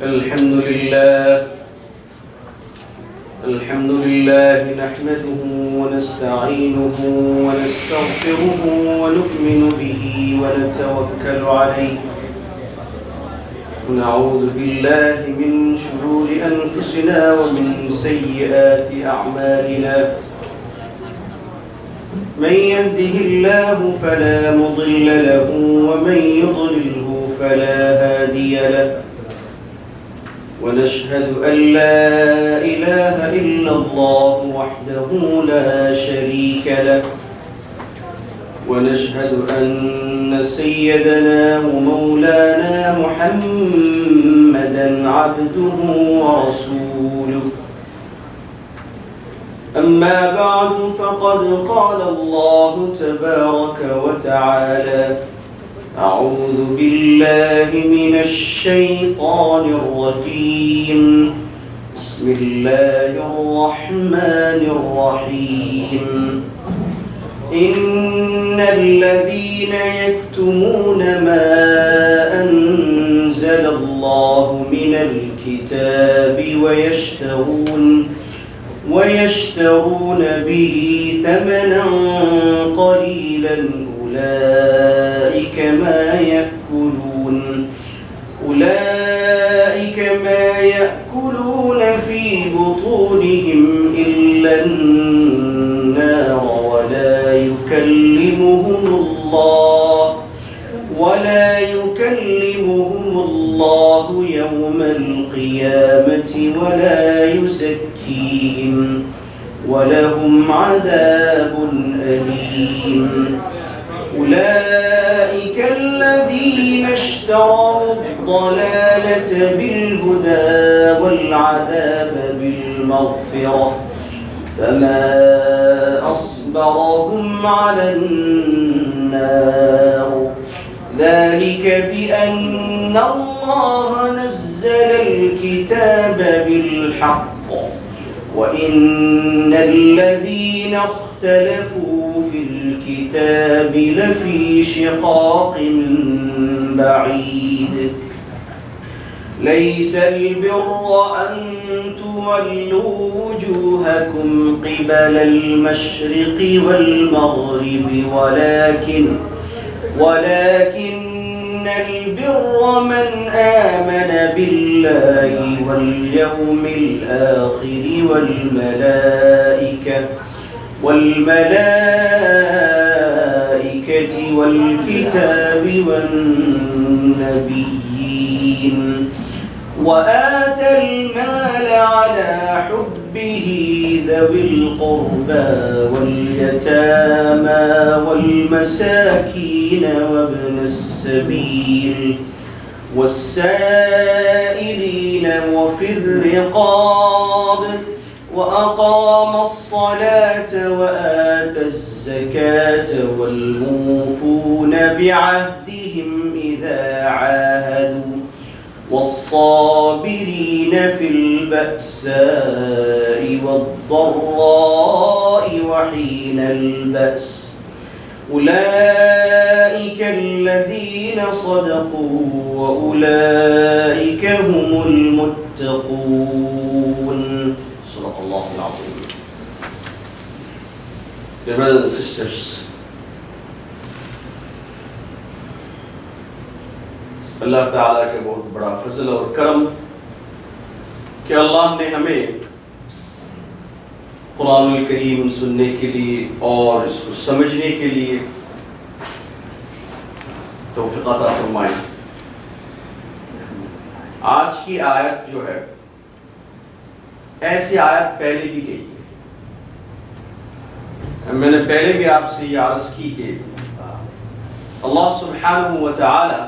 الحمد لله نحمده ونستعينه ونستغفره ونؤمن به ونتوكل عليه ونعوذ بالله من شرور أنفسنا ومن سيئات أعمالنا من يهده الله فلا مضل له ومن يضلله فلا هادي له ونشهد أن لا إله إلا الله وحده لا شريك له ونشهد أن سيدنا ومولانا محمدا عبده ورسوله أما بعد فقد قال الله تبارك وتعالى أعوذ بالله من الشيطان الرجيم بسم الله الرحمن الرحيم إن الذين يكتمون ما أنزل الله من الكتاب ويشترون به ثمنا قليلا أولئك ما يأكلون في بطونهم إلا النار ولا يكلمهم الله يوم القيامة ولا يزكيهم ولهم عذاب أليم أولئك الذين اشتروا الضلالة بالهدى والعذاب بالمغفرة فما أصبرهم على النار ذلك بأن الله نزل الكتاب بالحق وإن الذين اختلفوا في الكتاب لفي شقاق بعيد ليس البر أن تولوا وجوهكم قبل المشرق والمغرب ولكن البر من آمن بالله واليوم الآخر والملائكة والكتاب والنبيين وآتى المال على حبه ذوي القربى واليتامى والمساكين وابن السبيل والسائلين وفي الرقاب وأقام الصلاة وآتى الزكاة والموفون بعهدهم إذا عاهدوا والصابرين في البأساء والضراء وحين البأس أولئك الذين صدقوا وأولئك هم المتقون صدق الله العظيم. Dear brothers and sisters, اللہ تعالیٰ کے بہت بڑا فضل اور کرم کہ اللہ نے ہمیں قرآن الکریم سننے کے لیے اور اس کو سمجھنے کے لیے توفیق عطا فرمائی. آج کی آیت جو ہے ایسی آیت پہلے بھی گئی ہے. میں نے پہلے بھی آپ سے یہ عرض کی کہ اللہ سبحانہ و تعالی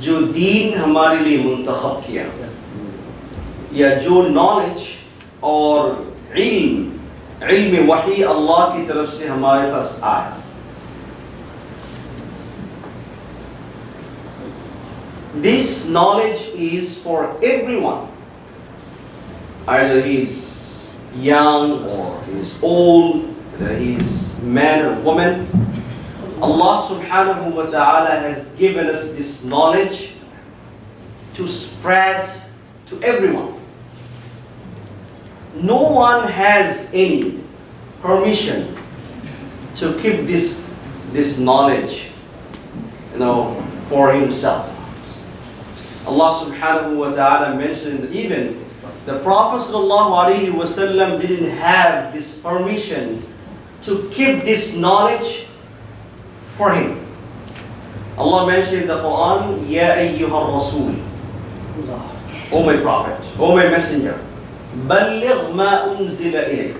جو دین ہمارے لیے منتخب کیا یا جو نالج اور علم وحی اللہ کی طرف سے ہمارے پاس آیا, this knowledge is for everyone, either he is young or he is old, whether he is man or woman, Allah subhanahu wa ta'ala has given us this knowledge to spread to everyone. No one has any permission to keep this knowledge, for himself. Allah subhanahu wa ta'ala mentioned even the Prophet sallallahu alaihi wasallam didn't have this permission to keep this knowledge for him. Allah mentioned in the Quran, Ya ayyuhar Rasul, O my Prophet, O my Messenger, Balligh ma unzila ilayk.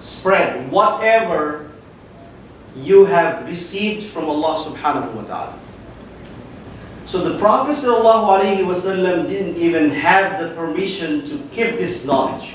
spread whatever you have received from Allah subhanahu wa ta'ala. So the Prophet sallallahu alaihi wasallam didn't even have the permission to keep this knowledge.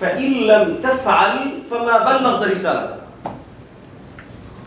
فَإِن لَمْ تَفْعَلْ فَمَا بَلَّغْتَ رِسَالَتَهُ.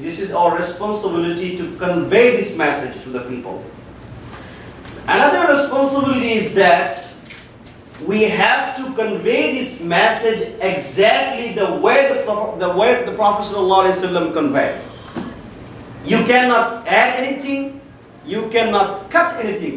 This is our responsibility to convey this message to the people. Another responsibility is that we have to convey this message exactly the way the Prophet ﷺ conveyed. You cannot add anything, you cannot cut anything.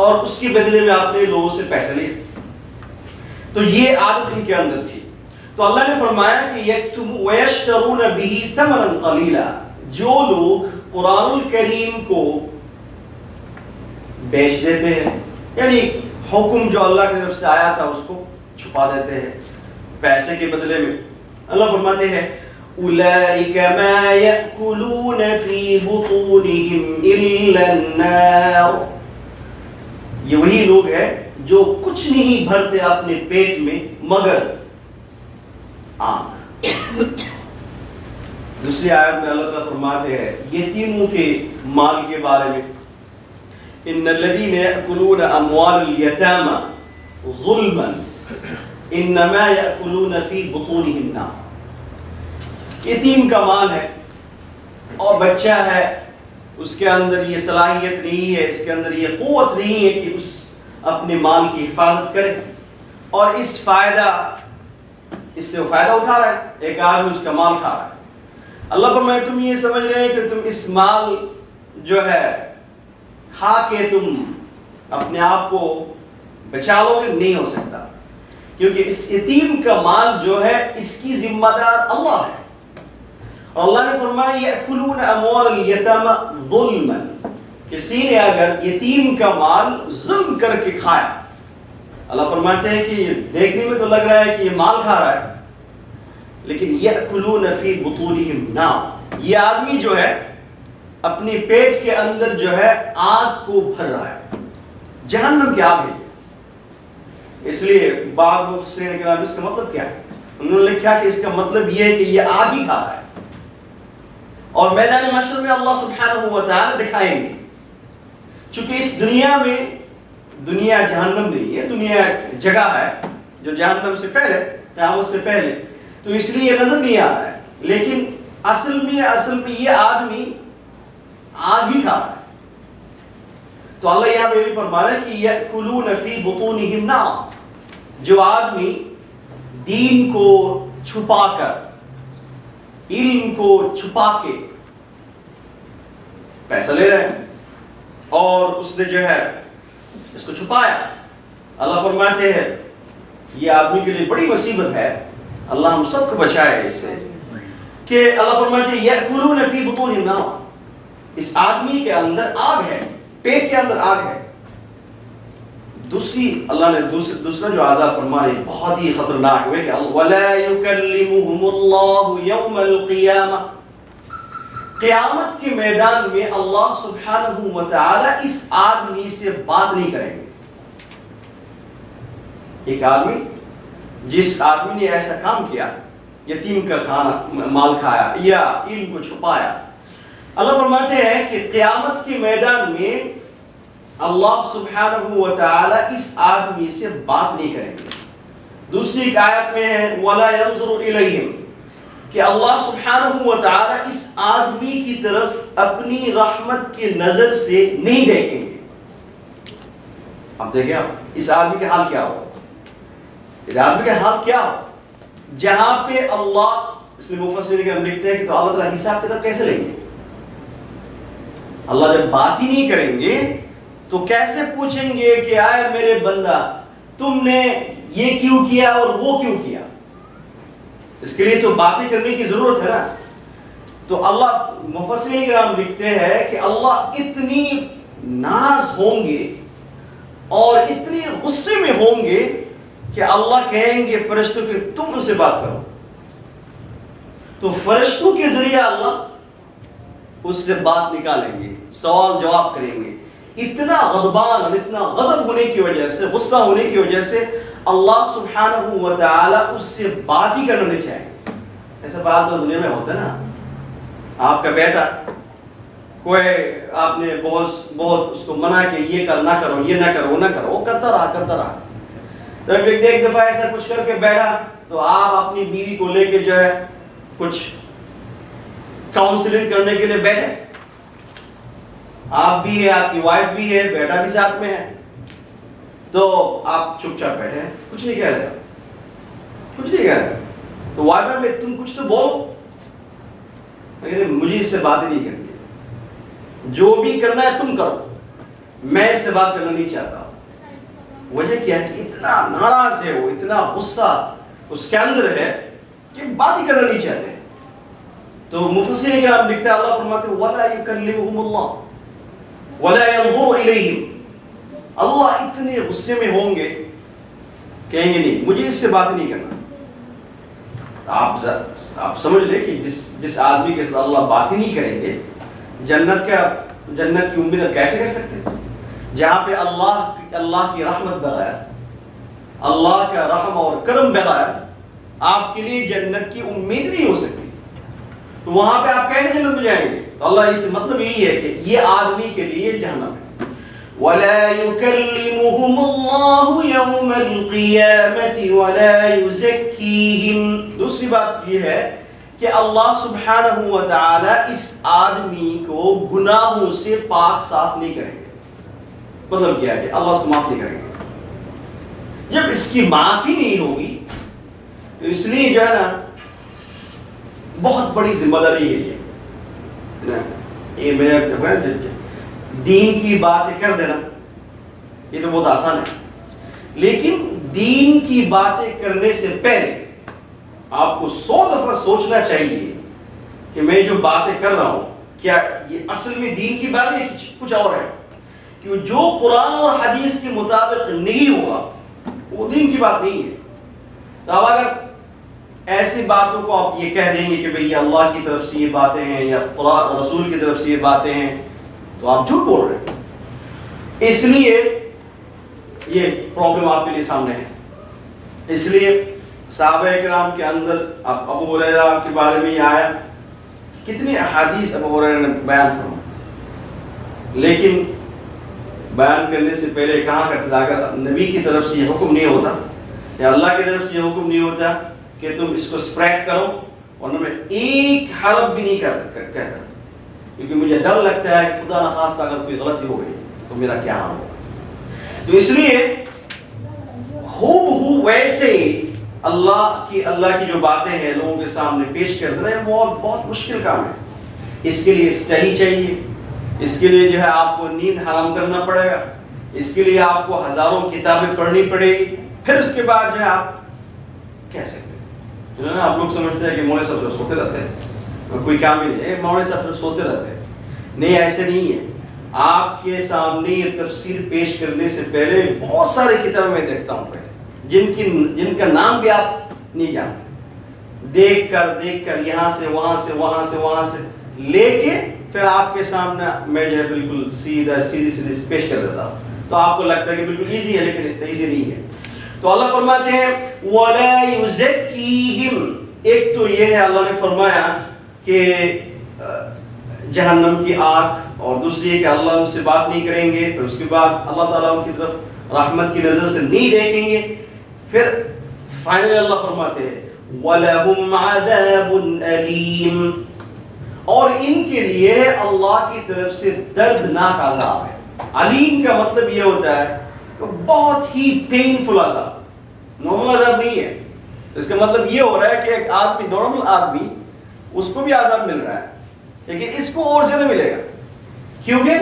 اور اس کے بدلے میں آپ نے لوگوں سے پیسے لیے. تو یہ عادت ان کے اندر تھی. تو اللہ نے فرمایا کہ یکتمون ویشترون بہ ثمنا قلیلا، جو لوگ قرآن الکریم کو بیچ دیتے ہیں، یعنی حکم جو اللہ کی طرف سے آیا تھا اس کو چھپا دیتے ہیں پیسے کے بدلے میں. اللہ فرماتے ہیں اولئک ما یأکلون فی بطونہم الا النار، یہ وہی لوگ ہیں جو کچھ نہیں بھرتے اپنے پیٹ میں مگر آگ. دوسری آیت میں اللہ تعالیٰ فرماتے ہیں یتیموں کے مال کے بارے میں، ان الذین یأکلون اموال الیتامی ظلما انما یأکلون فی بطونہم نارا. یتیم کا مال ہے اور بچہ ہے، اس کے اندر یہ صلاحیت نہیں ہے، اس کے اندر یہ قوت نہیں ہے کہ اس اپنے مال کی حفاظت کرے، اور اس سے وہ فائدہ اٹھا رہا ہے. ایک آدمی اس کا مال کھا رہا ہے. اللہ فرمائے تم یہ سمجھ رہے ہیں کہ تم اس مال جو ہے کھا کے تم اپنے آپ کو بچا لو گے، نہیں ہو سکتا، کیونکہ اس یتیم کا مال جو ہے اس کی ذمہ دار اللہ ہے. اور اللہ نے فرمایا یأکلون اموال الیتامی ظلما، کسی نے اگر یتیم کا مال ظلم کر کے کھایا، اللہ فرماتے ہیں کہ یہ دیکھنے میں تو لگ رہا ہے کہ یہ مال کھا رہا ہے، لیکن یأکلون فی بطونہم نار، یہ آدمی جو ہے اپنے پیٹ کے اندر جو ہے آگ کو بھر رہا ہے، جہنم کی آگ ہے. اس لیے بعض مفسرین کرام اس کا مطلب کیا ہے، انہوں نے لکھا کہ اس کا مطلب یہ ہے کہ یہ آگ ہی کھا رہا ہے. اور میدان محشر میں اللہ سبحانہ و تعالی دکھائیں گے، چونکہ اس دنیا میں دنیا جہنم نہیں ہے، دنیا جگہ ہے جو جہنم سے پہلے، قیامت سے پہلے، تو اس لیے یہ نظر نہیں آ رہا ہے، لیکن اصل میں یہ آدمی آگ ہی کھا رہا ہے. تو اللہ یہاں پہ بھی فرما رہا ہے کہ یأکلون فی بطونہم نارا، جو آدمی دین کو چھپا کر، علم کو چھپا کے پیسہ لے رہے ہیں اور اس نے جو ہے اس کو چھپایا، اللہ فرماتے ہیں یہ آدمی کے لیے بڑی مصیبت ہے. اللہ ہم سب کو بچائے اس سے کہ اللہ فرماتے ہیں یأکلون فی بطونہم نارا، اس آدمی کے اندر آگ ہے، پیٹ کے اندر آگ ہے. اللہ نے دوسرا جو عذاب فرما رہے بہت ہی خطرناک ہوئے کہ وَلَا يُكَلِّمُهُمُ اللَّهُ يَوْمَ الْقِيَامَةِ، قیامت کے میدان میں اللہ سبحانہ و تعالی اس آدمی سے بات نہیں کریں گے. ایک آدمی، جس آدمی نے ایسا کام کیا، یتیم کا کھانا مال کھایا یا علم کو چھپایا، اللہ فرماتے ہیں کہ قیامت کے میدان میں اللہ سبحانہ و تعالی اس آدمی سے بات نہیں کریں گے. دوسری ایک آیت میں ہے وَلَا يَنظُرُ إِلَيْهِمْ، کہ اللہ سبحانہ و تعالی اس آدمی کی طرف اپنی رحمت کی نظر سے نہیں دیکھیں گے. اب دیکھیں آپ اس آدمی کے حال کیا ہو، اس آدمی کے حال کیا ہو جہاں پہ اللہ، اس لیے مفسرین کے ہم لکھتے ہیں کہ تو اللہ تعالیٰ حساب کتاب کیسے لیں گے. اللہ جب بات ہی نہیں کریں گے تو کیسے پوچھیں گے کہ آئے میرے بندہ تم نے یہ کیوں کیا اور وہ کیوں کیا. اس کے لیے تو باتیں کرنے کی ضرورت ہے نا. تو اللہ، مفسرین کرام لکھتے ہیں کہ اللہ اتنی ناراض ہوں گے اور اتنی غصے میں ہوں گے کہ اللہ کہیں گے فرشتوں کہ تم ان سے بات کرو. تو فرشتوں کے ذریعے اللہ اس سے بات نکالیں گے، سوال جواب کریں گے. اتنا غضبان اور اتنا غضب ہونے کی وجہ سے، غصہ ہونے کی وجہ سے اللہ سبحانہ و تعالی اس سے بات ہی کرنا نہیں چاہے. ایسا بات تو دنیا میں ہوتا ہے نا، آپ کا بیٹا کوئی آپ نے بہت اس کو منع کہ یہ کر نہ کرو، یہ نہ کرو، وہ نہ کرو، وہ کرتا رہا. تو ایک دفعہ ایسا کچھ کر کے بیٹھا تو آپ اپنی بیوی کو لے کے جو ہے کچھ کاؤنسلنگ کرنے کے لیے بیٹھے. آپ بھی ہے، آپ کی وائف بھی ہے، بیٹا بھی ساتھ میں ہے، تو آپ چپ چاپ بیٹھے ہیں، کچھ نہیں کہہ رہے. تو وائف میں تم کچھ تو بولو. مجھے اس سے بات ہی نہیں کرنی، جو بھی کرنا ہے تم کرو. میں اس سے بات کرنا نہیں چاہتا. وجہ کیا ہے کہ اتنا ناراض ہے وہ, اتنا غصہ اس کے اندر ہے کہ بات ہی کرنا نہیں چاہتے. تو مفسرین کرام لکھتے ہیں, اللہ فرماتے ہیں وَلَا يُكَلِّمُهُمُ اللَّهُ وَلَا يَنْظُرُ إِلَيْهِمْ. اللہ اتنے غصے میں ہوں گے, کہیں گے نہیں مجھے اس سے بات نہیں کرنا. آپ سمجھ لیں کہ جس آدمی کے ساتھ اللہ بات ہی نہیں کریں گے, جنت کی امید کیسے کر سکتے ہیں؟ جہاں پہ اللہ کی رحمت بغیر, اللہ کا رحم اور کرم بغیر آپ کے لیے جنت کی امید نہیں ہو سکتی, تو وہاں پہ آپ کیسے جنت میں جائیں گے؟ تو اللہ اس مطلب یہی ہے کہ یہ آدمی کے لیے جہنم ہے. وَلَا يُكَلِّمُهُمُ اللَّهُ يَوْمَ الْقِيَامَةِ وَلَا يُزَكِّيهِمْ. دوسری بات یہ ہے کہ اللہ سبحانہ و تعالی اس آدمی کو گناہوں سے پاک صاف نہیں کریں گے. مطلب کیا ہے کہ اللہ اس کو معاف نہیں کریں گے. جب اس کی معافی نہیں ہوگی تو اس لیے جو ہے نا بہت بڑی ذمہ داری ہے یہ میرے دین کی باتیں کر دینا, یہ تو بہت آسان ہے, لیکن دین کی باتیں کرنے سے پہلے آپ کو 100 دفعہ سوچنا چاہیے کہ میں جو باتیں کر رہا ہوں کیا یہ اصل میں دین کی بات ہے کچھ اور ہے. کہ جو قرآن اور حدیث کے مطابق نہیں ہوگا وہ دین کی بات نہیں ہے. تو اب اگر ایسی باتوں کو آپ یہ کہہ دیں گے کہ بھئی اللہ کی طرف سے یہ باتیں ہیں یا قرآن رسول کی طرف سے یہ باتیں ہیں, تو آپ جھوٹ بول رہے ہیں. اس لیے یہ پرابلم آپ کے لیے سامنے ہے. اس لیے صحابہ کرام کے اندر ابو ہریرہ کے بارے میں یہ آیا, کتنی احادیث ابو ہریرہ نے بیان فرمائی, لیکن بیان کرنے سے پہلے کہاں کرتے تھا, اگر نبی کی طرف سے یہ حکم نہیں ہوتا یا اللہ کی طرف سے یہ حکم نہیں ہوتا کہ تم اس کو اسپریڈ کرو, ورنہ میں ایک حرف بھی نہیں کہتا, کیونکہ مجھے ڈر لگتا ہے کہ خدا نخواستہ اگر کوئی غلطی ہو گئی تو میرا کیا حال ہوگا. تو اس لیے خوب ویسے اللہ کی جو باتیں ہیں لوگوں کے سامنے پیش کرتے رہے, بہت مشکل کام ہے. اس کے لیے اسٹڈی چاہیے, اس کے لیے جو ہے آپ کو نیند حرام کرنا پڑے گا, اس کے لیے آپ کو ہزاروں کتابیں پڑھنی پڑے گی, پھر اس کے بعد جو ہے آپ کہہ سکتے ہیں. جو ہے نا آپ لوگ سمجھتے ہیں کہ مولوی صاحب سوتے رہتے ہیں, کوئی کام ہی نہیں ہے, مولوی صاحب سوتے رہتے ہیں. نہیں, ایسے نہیں ہے. آپ کے سامنے یہ تفسیر پیش کرنے سے پہلے بہت سارے کتابیں میں دیکھتا ہوں پہلے, جن کا نام بھی آپ نہیں جانتے. دیکھ کر یہاں سے وہاں سے لے کے پھر آپ کے سامنے میں جو ہے بالکل سیدھی پیش کر دیتا ہوں, تو آپ کو لگتا ہے کہ بالکل ایزی ہے, لیکن اتنا ایزی نہیں ہے. تو اللہ فرماتے ہیں وَلَا يُزَكِّيهِمْ. ایک تو یہ ہے اللہ نے فرمایا کہ جہنم کی آگ, اور دوسری ہے کہ اللہ ان سے بات نہیں کریں گے, پھر اس کے بعد اللہ تعالیٰ ان کی طرف رحمت کی نظر سے نہیں دیکھیں گے. پھر فائنلی اللہ فرماتے ہیں وَلَهُمْ عَذَابٌ أَلِيمٌ. اور ان کے لیے اللہ کی طرف سے دردناک عذاب ہے. علیم کا مطلب یہ ہوتا ہے کہ بہت ہی پینفل عذاب, نارمل عذاب نہیں ہے. اس کا مطلب یہ ہو رہا ہے کہ ایک آدمی, نارمل آدمی, اس کو بھی عذاب مل رہا ہے, لیکن اس کو اور زیادہ ملے گا, کیونکہ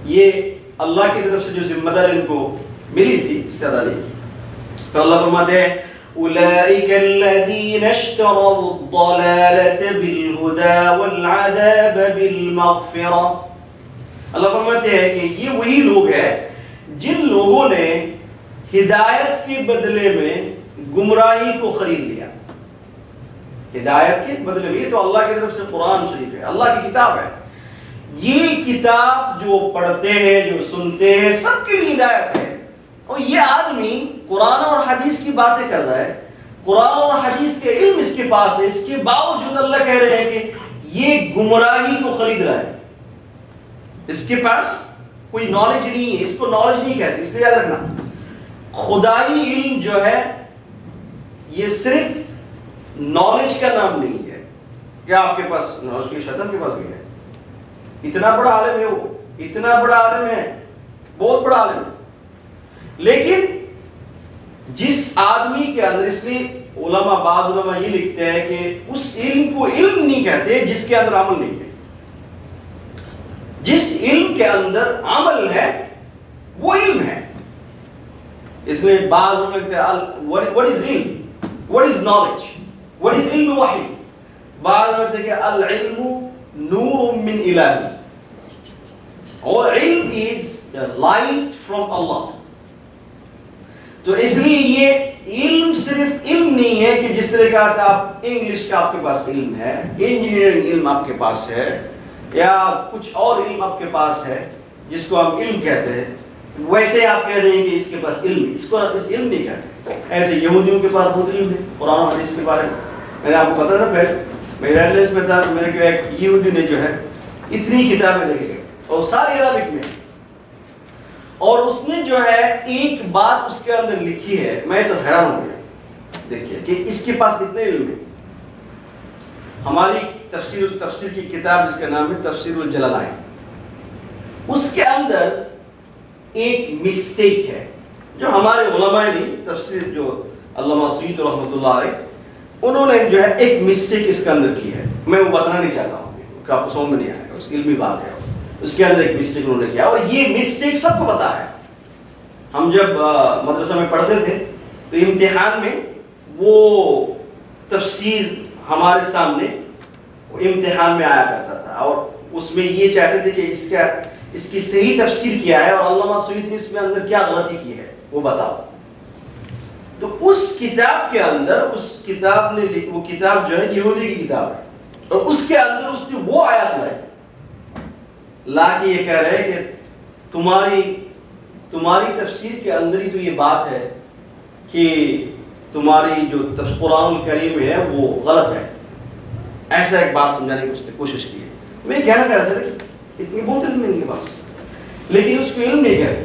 یہ اللہ کی طرف سے جو ذمہ داری ان کو ملی تھی اس سے ادا نہیں کی. پھر اللہ فرماتے ہیں أولئك الذين اشتروا الضلالة بالهدى والعذاب بالمغفرة. اللہ فرماتے ہیں کہ یہ وہی لوگ ہیں جن لوگوں نے ہدایت کے بدلے میں گمراہی کو خرید لیا. ہدایت کے بدلے میں, یہ تو اللہ کی طرف سے قرآن شریف ہے, اللہ کی کتاب ہے. یہ کتاب جو پڑھتے ہیں, جو سنتے ہیں, سب کے لیے ہدایت ہے. اور یہ آدمی قرآن اور حدیث کی باتیں کر رہا ہے, قرآن اور حدیث کے علم اس کے پاس ہے, اس کے باوجود اللہ کہہ رہے ہیں کہ یہ گمراہی کو خرید رہا ہے. اس کے پاس کوئی نالج نہیں ہے, اس کو نالج نہیں کہتے. اس لیے یاد رکھنا, خدائی علم جو ہے یہ صرف نالج کا نام نہیں ہے کہ آپ کے پاس نالج کی شیطان کے پاس بھی ہے. اتنا بڑا عالم ہے وہ, اتنا بڑا عالم ہے, بہت بڑا عالم ہے, لیکن جس آدمی کے اندر, اس لیے بعض علماء یہ لکھتے ہیں کہ اس علم کو علم نہیں کہتے جس کے اندر عمل نہیں ہے. جس علم کے اندر عمل ہے وہ علم ہے. اس میں بعض لوگ کہتے ہیں what is علم, what is knowledge, what is علم وحی. بعض لوگ کہتے ہیں کہ العلم نور من الہی, اور علم is the light from Allah. تو اس لیے یہ علم صرف علم نہیں ہے کہ جس طریقہ سے آپ انگلش کا آپ کے پاس علم ہے, انجینئرنگ علم آپ کے پاس ہے, یا کچھ اور علم آپ کے پاس ہے جس کو ہم علم کہتے ہیں, ویسے آپ کہہ دیں کہ اس کے پاس علم, اس کو اس علم نہیں کہتے. ایسے یہودیوں کے پاس بہت علم ہے قرآن و حدیث کے بارے میں. میں نے آپ کو بتایا تھا پہلے, میرے ایڈریس میں تھا, میرے کو ایک یہودی نے جو ہے اتنی کتابیں لے گئے اور ساری عربک میں, اور اس نے جو ہے ایک بات اس کے اندر لکھی ہے, میں تو حیران ہو گیا. دیکھیے کہ اس کے پاس کتنے علم ہے. ہماری تفسیر کی کتاب جس کا نام ہے تفسیر الجلالین, اس کے اندر ایک مسٹیک ہے جو ہمارے علماء نے تفسیر, جو علامہ سیوطی رحمۃ اللہ علیہ, انہوں نے جو ہے ایک مسٹیک اس کے اندر کی ہے. میں وہ بتانا نہیں چاہتا ہوں کہ آپ کو سمجھ میں نہیں آئے گا, اس علمی بات ہے. اس کے اندر ایک مسٹیک انہوں نے کیا, اور یہ مسٹیک سب کو پتا ہے. ہم جب مدرسہ میں پڑھتے تھے تو امتحان میں وہ تفسیر ہمارے سامنے امتحان میں آیا کرتا تھا, اور اس میں یہ چاہتے تھے کہ اس کی صحیح تفسیر کیا ہے, اور علامہ سیوطی نے اس میں اندر کیا غلطی کی ہے وہ بتاؤ. تو اس کتاب کے اندر, اس کتاب نے, وہ کتاب جو ہے یہودی کی کتاب ہے, اور اس کے اندر اس نے وہ آیات لا کے یہ کہہ رہے کہ تمہاری تفسیر کے اندر ہی تو یہ بات ہے کہ تمہاری جو قرآن الکریم ہے وہ غلط ہے. ایسا ایک بات سمجھانے کی اس نے کوشش کی ہے. میں کہنا چاہتا تھا کہ اس میں بہت علم ہے ان کے پاس, لیکن اس کو علم نہیں کہتے.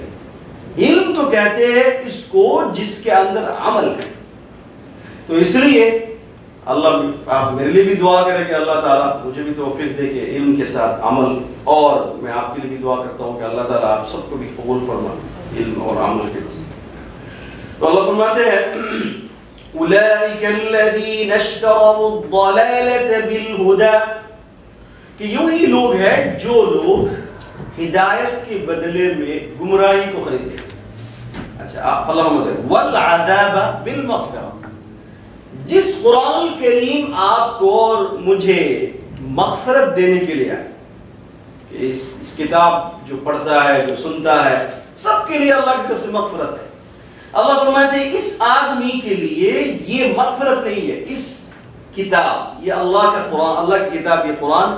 علم تو کہتے ہیں اس کو جس کے اندر عمل ہے. تو اس لیے اللہ, آپ میرے لیے بھی دعا کریں کہ اللہ تعالیٰ مجھے بھی توفیق دے کہ علم کے ساتھ عمل, اور میں آپ کے لیے بھی دعا کرتا ہوں کہ اللہ تعالیٰ آپ سب کو بھی قبول فرمائے علم اور عمل کے ساتھ. تو اللہ فرماتے ہیں اولئک الذین اشتروا الضلالۃ بالہدی, کہ یہی لوگ ہیں جو لوگ ہدایت کے بدلے میں گمراہی کو خریدے. اچھا آپ فلاں والعذاب بالمغفرہ, جس قرآن کریم آپ کو اور مجھے مغفرت دینے کے لیے آئے, کہ اس کتاب جو پڑھتا ہے, جو سنتا ہے, سب کے لیے اللہ کی طرف سے مغفرت ہے. اللہ فرماتے ہیں اس آدمی کے لیے یہ مغفرت نہیں ہے, اس کتاب, یہ اللہ کا قرآن, اللہ کی کتاب یہ قرآن,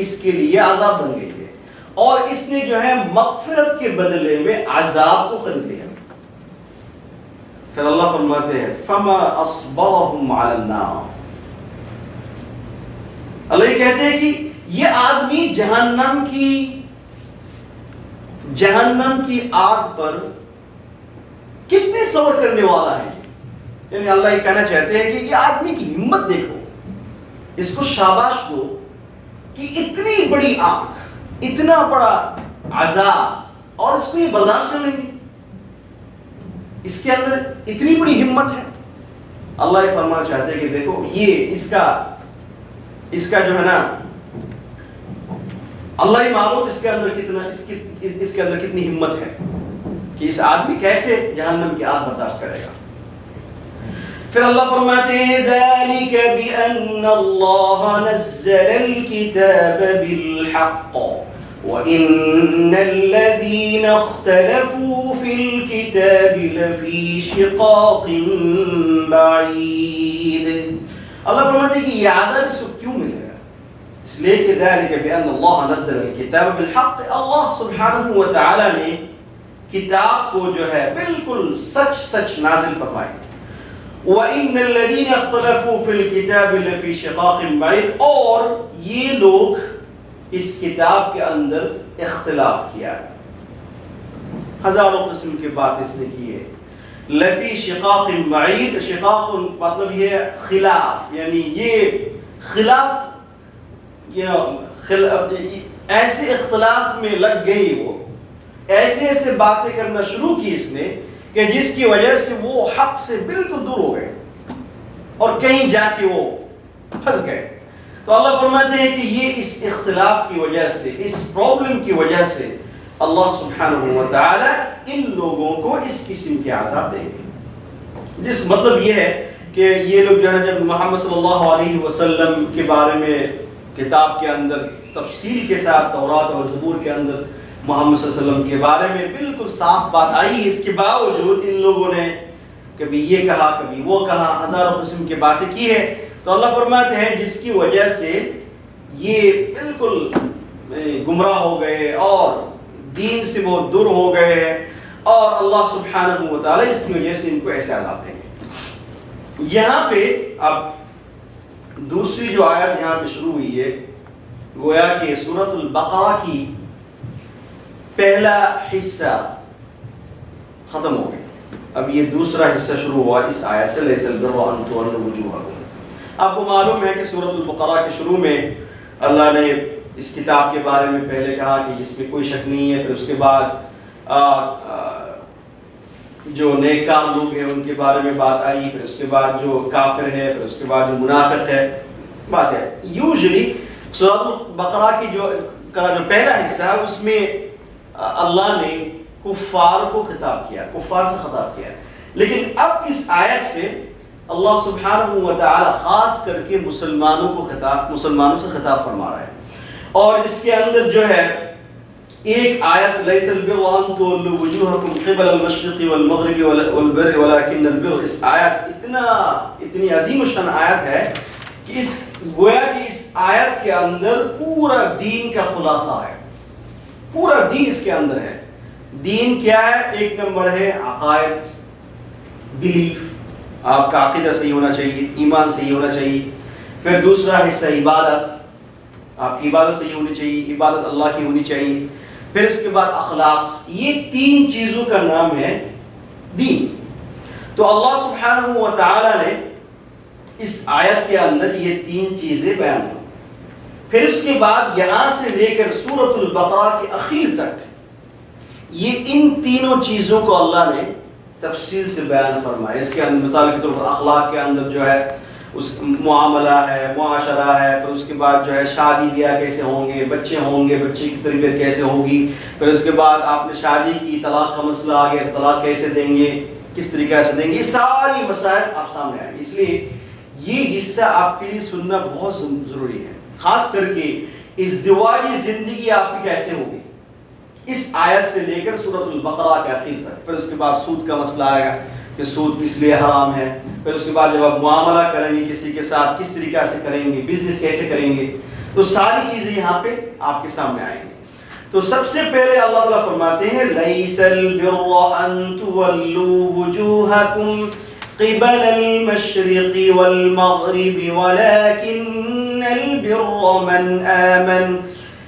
اس کے لیے عذاب بن گئی ہے, اور اس نے جو ہے مغفرت کے بدلے میں عذاب کو خرید لیا. پھر اللہ فرماتے ہیں فما اصبرهم علی النار, اللہ یہ کہتے ہیں کہ یہ آدمی جہنم کی آگ پر کتنے صبر کرنے والا ہے. یعنی اللہ یہ کہنا چاہتے ہیں کہ یہ آدمی کی ہمت دیکھو, اس کو شاباش دو کہ اتنی بڑی آگ, اتنا بڑا عذاب, اور اس کو یہ برداشت کر لیں گے, اس کے اندر اتنی بڑی ہمت ہے. اللہ یہ فرمانا چاہتے ہیں کہ دیکھو یہ اس کا جو ہے نا, اللہ ہی معلوم اس کے اندر کتنی ہمت ہے کہ اس آدمی کیسے جہنم کی آگ برداشت کرے گا. پھر اللہ فرماتے ہیں ذَلِكَ بِأَنَّ اللَّهَ نَزَّلَ الْكِتَابَ بِالْحَقِّ وَإِنَّ الَّذِينَ اخْتَلَفُوا فِي الْكِتَابِ لَفِي شِقَاقٍ بَعِيدٍ. اللہ فرماتے ہیں کہ یہ عذاب اس کو کیوں ملے گا, اس لیے کہ ذَلِكَ بِأَنَّ اللَّهَ نَزَّلَ الْكِتَابَ بِالْحَقِّ, اللہ سبحانہ و تعالی نے کتاب کو جو ہے بالکل سچ نازل فرمائی. وَإِنَّ الَّذِينَ اخْتَلَفُوا فِي الْكِتَابِ لَفِي شِقَاقٍ بَعِيدٍ, اور یہ لوگ اس کتاب کے اندر اختلاف کیا, ہزاروں قسم کی بات اس نے کی ہے. لفی شقاق بعید, شقاق مطلب یہ خلاف, یعنی یہ خلاف, ایسے اختلاف میں لگ گئی, وہ ایسے باتیں کرنا شروع کی اس نے کہ جس کی وجہ سے وہ حق سے بالکل دور ہو گئے اور کہیں جا کے وہ پھنس گئے. تو اللہ فرماتے ہیں کہ یہ اس اختلاف کی وجہ سے، اس پرابلم کی وجہ سے اللہ سبحانہ و تعالی ان لوگوں کو اس قسم کے عذاب دیں گے۔ جس مطلب یہ ہے کہ یہ لوگ جو ہے جب محمد صلی اللہ علیہ وسلم کے بارے میں کتاب کے اندر تفصیل کے ساتھ تورات اور زبور کے اندر محمد صلی اللہ علیہ وسلم کے بارے میں بالکل صاف بات آئی، اس کے باوجود ان لوگوں نے کبھی یہ کہا کبھی وہ کہا، ہزاروں قسم کی باتیں کی ہے، تو اللہ فرماتے ہیں جس کی وجہ سے یہ بالکل گمراہ ہو گئے اور دین سے بہت دور ہو گئے ہیں، اور اللہ سبحانہ و تعالی اس کی وجہ سے ان کو ایسے عذاب دیں گے۔ یہاں پہ اب دوسری جو آیت یہاں پہ شروع ہوئی ہے، گویا کہ سورۃ البقرہ کی پہلا حصہ ختم ہو گیا، اب یہ دوسرا حصہ شروع ہوا اس آیت سے، لیس البر ان تولوا وجوہکم۔ آپ کو معلوم ہے کہ سورۃ البقرہ کے شروع میں اللہ نے اس کتاب کے بارے میں پہلے کہا کہ اس میں کوئی شک نہیں ہے، پھر اس کے بعد جو نیکار لوگ ہیں ان کے بارے میں بات آئی، پھر اس کے بعد جو کافر ہے، پھر اس کے بعد جو منافق ہے بات ہے۔ یوزلی سورۃ البقرہ کی جو پہلا حصہ ہے اس میں اللہ نے کفار کو خطاب کیا، کفار سے خطاب کیا، لیکن اب اس آیت سے اللہ سبحانہ و تعالی خاص کر کے مسلمانوں سے خطاب فرما رہا ہے، اور اس کے اندر جو ہے ایک آیت لیس البر ان تولوا وجوہکم قبل المشرق والمغرب والبر ولکن البر، اس آیت اتنی عظیم الشان آیت ہے کہ گویا کہ اس آیت کے اندر پورا دین کا خلاصہ ہے، پورا دین اس کے اندر ہے۔ دین کیا ہے؟ ایک نمبر ہے عقائد، بلیف، آپ کا عقیدہ صحیح ہونا چاہیے، ایمان صحیح ہونا چاہیے۔ پھر دوسرا حصہ عبادت، آپ کی عبادت صحیح ہونی چاہیے، عبادت اللہ کی ہونی چاہیے۔ پھر اس کے بعد اخلاق، یہ تین چیزوں کا نام ہے دین۔ تو اللہ سبحانہ و تعالی نے اس آیت کے اندر یہ تین چیزیں بیان کی۔ پھر اس کے بعد یہاں سے لے کر سورۃ البقرہ کے اخیر تک یہ ان تینوں چیزوں کو اللہ نے تفصیل سے بیان فرمایا۔ اس کے اندر مثال کے طور پر اخلاق کے اندر جو ہے اس معاملہ ہے، معاشرہ ہے، پھر اس کے بعد جو ہے شادی بیاہ کیسے ہوں گے، بچے ہوں گے، بچے کی تربیت کیسے ہوگی، پھر اس کے بعد آپ نے شادی کی، طلاق کا مسئلہ آ گیا، طلاق کیسے دیں گے، کس طریقے سے دیں گے، یہ ساری مسائل آپ سامنے آئیں گے۔ اس لیے یہ حصہ آپ کے لیے سننا بہت ضروری ہے، خاص کر کے ازدواجی زندگی آپ کی کیسے ہوگی، اس آیت سے لے کر سورۃ البقرہ کے اخیر تک۔ پھر اس کے بعد سود کا مسئلہ آئے گا کہ سود کس لیے حرام ہے، پھر اس کے بعد جب آپ معاملہ کریں گے کسی کے ساتھ کس طریقہ سے کریں گے، بزنس کیسے کریں گے، تو ساری چیزیں یہاں پہ آپ کے سامنے آئیں گی۔ تو سب سے پہلے اللہ تعالیٰ فرماتے ہیں لیس البر ان تولوا وجوہکم قبل المشرق والمغرب ولكن البر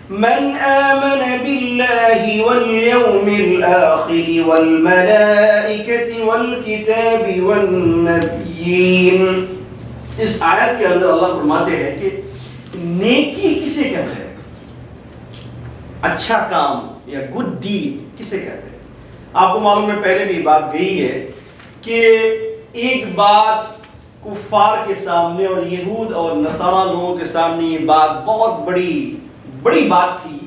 من آمن بالله واليوم الآخر والملائكة والكتاب والنبيين۔ اس آیت کے اندر اللہ فرماتے ہیں کہ نیکی کسے کہتے ہیں، اچھا کام یا گڈ ڈیڈ کسے کہتے ہیں۔ آپ کو معلوم ہے پہلے بھی بات گئی ہے کہ ایک بات کفار کے سامنے اور یہود اور نصارہ لوگوں کے سامنے یہ بات بہت بڑی بات تھی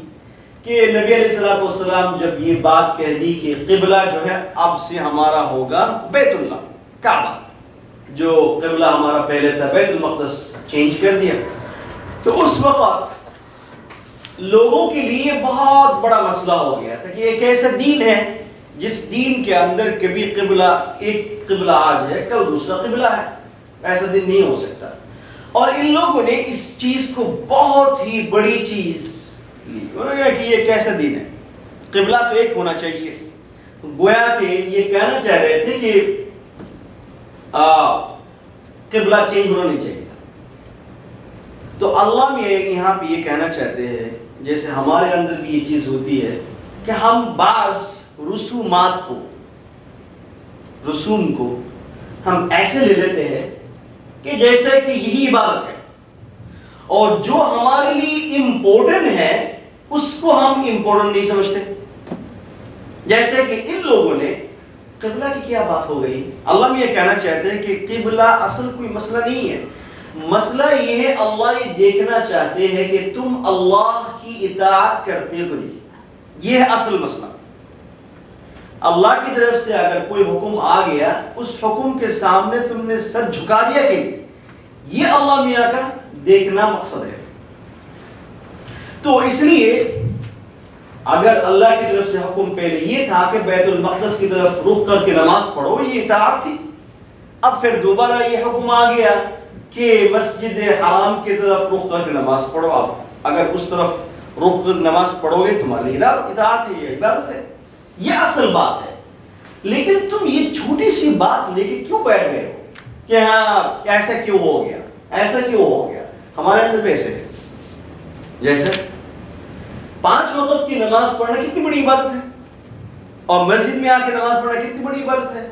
کہ نبی علیہ الصلوۃ والسلام جب یہ بات کہہ دی کہ قبلہ جو ہے اب سے ہمارا ہوگا بیت اللہ، کعبہ، جو قبلہ ہمارا پہلے تھا بیت المقدس چینج کر دیا، تو اس وقت لوگوں کے لیے بہت بڑا مسئلہ ہو گیا تھا کہ ایک ایسا دین ہے جس دین کے اندر کبھی قبلہ، ایک قبلہ آج ہے کل دوسرا قبلہ ہے، ایسا دین نہیں ہو سکتا۔ اور ان لوگوں نے اس چیز کو بہت ہی بڑی چیز لی، انہوں نے کہا کہ یہ کیسا دین ہے، قبلہ تو ایک ہونا چاہیے۔ گویا کہ یہ کہنا چاہ رہے تھے کہ قبلہ چینج ہونا نہیں چاہیے تھا۔ تو اللہ میں یہاں پہ یہ کہنا چاہتے ہیں جیسے ہمارے اندر بھی یہ چیز ہوتی ہے کہ ہم بعض رسومات کو، رسوم کو ہم ایسے لے لیتے ہیں کہ جیسے کہ یہی عبادت ہے، اور جو ہمارے لیے امپورٹنٹ ہے اس کو ہم امپورٹنٹ نہیں سمجھتے۔ جیسے کہ ان لوگوں نے قبلہ کی کیا بات ہو گئی، اللہ میں یہ کہنا چاہتے ہیں کہ قبلہ اصل کوئی مسئلہ نہیں ہے، مسئلہ یہ ہے اللہ یہ دیکھنا چاہتے ہیں کہ تم اللہ کی اطاعت کرتے ہو نہیں. یہ ہے اصل مسئلہ. اللہ کی طرف سے اگر کوئی حکم آ گیا اس حکم کے سامنے تم نے سر جھکا دیا کہ یہ اللہ میاں کا دیکھنا مقصد ہے. تو اس لیے اگر اللہ کی طرف سے حکم پہلے یہ تھا کہ بیت المقدس کی طرف رخ کر کے نماز پڑھو، یہ اطاعت تھی. اب پھر دوبارہ یہ حکم آ گیا کہ مسجد حرام کی طرف رخ کر کے نماز پڑھو. اب اگر اس طرف رخ کر نماز پڑھو گے تمہاری اطاعت ہے، یہ عبادت ہے، یہ اصل بات ہے. لیکن تم یہ چھوٹی سی بات لے کے کیوں بیٹھ گئے ہو کہ ہاں ایسا کیوں ہو گیا، ایسا کیوں ہو گیا. ہمارے اندر بھی ایسے ہے. جیسے 5 وقت کی نماز پڑھنا کتنی بڑی عبادت ہے، اور مسجد میں آ کے نماز پڑھنا کتنی بڑی عبادت ہے.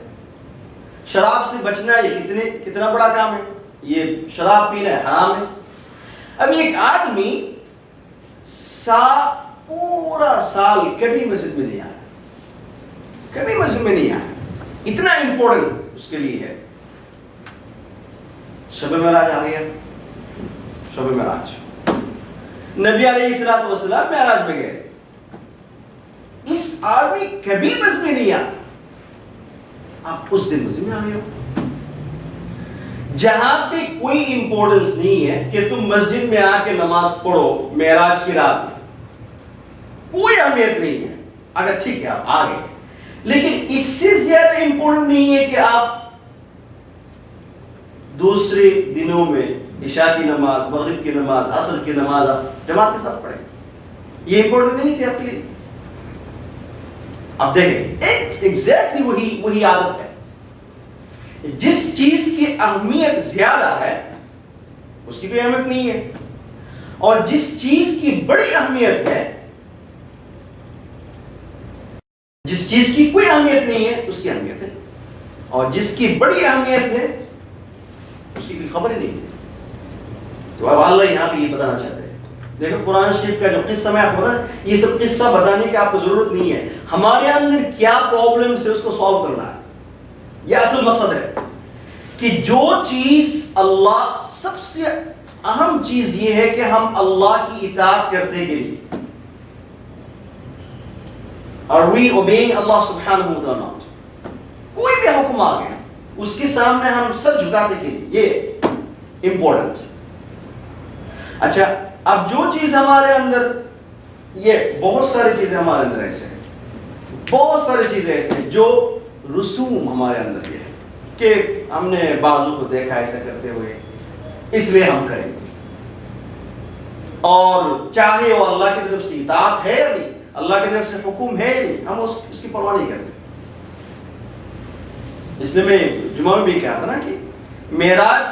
شراب سے بچنا یہ کتنا بڑا کام ہے. یہ شراب پینا حرام ہے. اب ایک آدمی پورا سال کبھی مسجد میں نہیں آیا، کبھی مسجد میں نہیں آیا، اتنا امپورٹنٹ اس کے لیے ہے. شب معراج آ گیا، شب معراج نبی علیہ الصلوۃ والسلام معراج میں گئے تھے. اس آدمی کبھی مسجد میں نہیں آیا، آپ اس دن مسجد میں آ گئے ہو. جہاں پہ کوئی امپورٹنس نہیں ہے کہ تم مسجد میں آ کے نماز پڑھو معراج کی رات میں، کوئی اہمیت نہیں ہے. اگر ٹھیک ہے آپ آ گئے، لیکن اس سے زیادہ امپورٹنٹ نہیں ہے کہ آپ دوسرے دنوں میں عشاء کی نماز، مغرب کی نماز، عصر کی نماز آپ جماعت کے ساتھ پڑھیں. یہ امپورٹنٹ نہیں تھی آپ کے لیے. اب دیکھیں ایگزیکٹلی وہی عادت ہے. جس چیز کی اہمیت زیادہ ہے اس کی کوئی اہمیت نہیں ہے، اور جس چیز کی بڑی اہمیت ہے، جس چیز کی کوئی اہمیت نہیں ہے اس کی اہمیت ہے، اور جس کی بڑی اہمیت ہے اس کی کوئی خبر ہی نہیں ہے. تو اب اللہ یہاں پہ یہ بتانا چاہتے ہیں. دیکھو قرآن شریف کا جو قصہ میں آپ کو بتا، یہ سب قصہ بتانے کی آپ کو ضرورت نہیں ہے. ہمارے اندر کیا پرابلم ہے اس کو سالو کرنا ہے. یہ اصل مقصد ہے کہ جو چیز اللہ، سب سے اہم چیز یہ ہے کہ ہم اللہ کی اطاعت کرتے کے لیے. Are we obeying Allah subhanahu wa ta'ala? کوئی بھی حکم آ گیا اس کے سامنے ہم سر جھکاتے کے لیے، یہ امپورٹنٹ. اچھا اب جو چیز ہمارے اندر، یہ بہت ساری چیزیں ہمارے اندر ایسے ہیں، بہت ساری چیزیں ایسے ہیں جو رسوم ہمارے اندر یہ ہے کہ ہم نے بازو کو دیکھا ایسا کرتے ہوئے اس لیے ہم کریں گے. اور چاہے وہ اللہ کی طرف سے اطاعت ہے یا نہیں، اللہ کی طرف سے حکم ہے یا نہیں، ہم اس کی پرواہ نہیں کرتے. اس لیے میں جمعہ میں بھی کہا تھا نا کہ معراج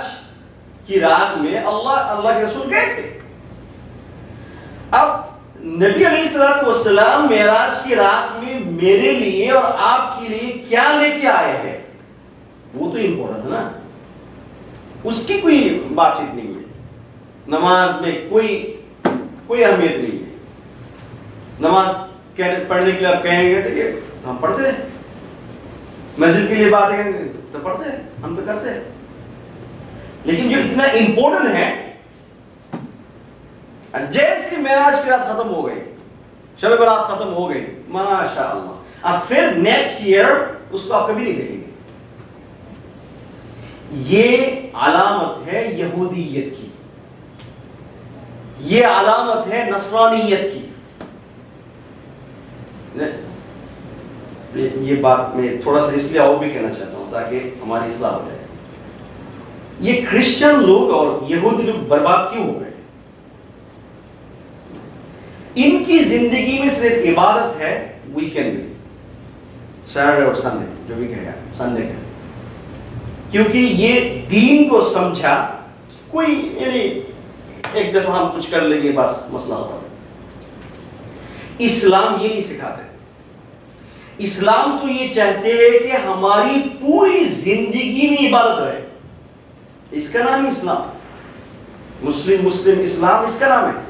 کی رات میں اللہ کے رسول گئے تھے. اب نبی علیہ الصلوۃ والسلام معراج کی رات میں میرے لیے اور آپ کے لیے کیا لے کے آئے ہیں وہ تو امپورٹنٹ ہے نا. اس کی کوئی بات چیت نہیں ہے. نماز میں کوئی اہمیت نہیں ہے. نماز پڑھنے کے لیے آپ کہیں گے کہ ہم پڑھتے ہیں، مسجد کے لیے بات کریں گے تو پڑھتے ہیں، ہم تو کرتے ہیں. لیکن جو اتنا امپورٹنٹ ہے، جیسے معراج کی رات ختم ہو گئی، شب برات ختم ہو گئی، ماشاء اللہ، اب پھر نیکسٹ ایئر اس کو آپ کبھی نہیں دیکھیں گے. یہ علامت ہے یہودیت کی، یہ علامت ہے نصرانیت کی. یہ بات میں تھوڑا سا اس لیے اور بھی کہنا چاہتا ہوں تاکہ ہماری اصلاح ہو جائے. یہ کرسچن لوگ اور یہودی لوگ برباد کیوں ہو گئے؟ ان کی زندگی میں صرف عبادت ہے ویکینڈ میں، سیٹرڈے اور سنڈے، جو بھی کہے سنڈے کا، کیونکہ یہ دین کو سمجھا کوئی، یعنی ایک دفعہ ہم کچھ کر لیں گے بس مسئلہ ہوتا ہے. اسلام یہ نہیں سکھاتے. اسلام تو یہ چاہتے ہیں کہ ہماری پوری زندگی میں عبادت رہے. اس کا نام اسلام، مسلم اسلام اس کا نام ہے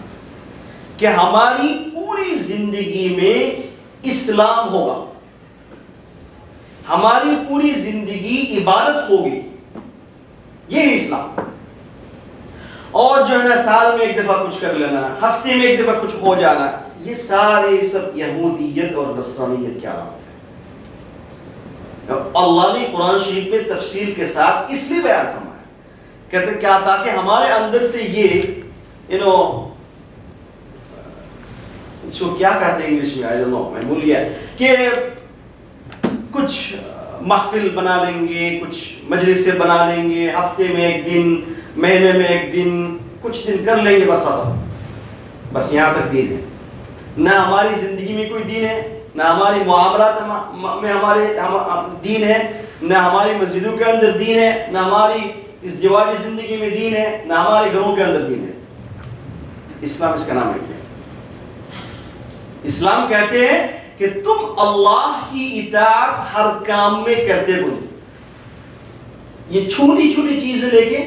کہ ہماری پوری زندگی میں اسلام ہوگا، ہماری پوری زندگی عبادت ہوگی. یہ ہے اسلام. اور جو ہے نا سال میں ایک دفعہ کچھ کر لینا، ہفتے میں ایک دفعہ کچھ ہو جانا، یہ سارے سب یہودیت اور نصرانیت کی علامت ہے۔ اللہ نے قرآن شریف میں تفصیل کے ساتھ اس لیے بیان فرمایا، کہتے ہیں کیا تاکہ ہمارے اندر سے یہ اس کو کیا کہتے ہیں انگلش میں، میں بھول گیا، کہ کچھ محفل بنا لیں گے، کچھ مجلسیں بنا لیں گے، ہفتے میں ایک دن، مہینے میں ایک دن، کچھ دن کر لیں گے، بس ختم، بس یہاں تک دین ہے۔ نہ ہماری زندگی میں کوئی دین ہے، نہ ہماری معاملات میں ہمارے دین ہے، نہ ہماری مسجدوں کے اندر دین ہے، نہ ہماری اس ازدواجی زندگی میں دین ہے، نہ ہمارے گھروں کے اندر دین ہے۔ اسلام اس کا نام ہے۔ اسلام کہتے ہیں کہ تم اللہ کی اطاعت ہر کام میں کرتے بولے، یہ چھوٹی چھوٹی چیزیں لے کے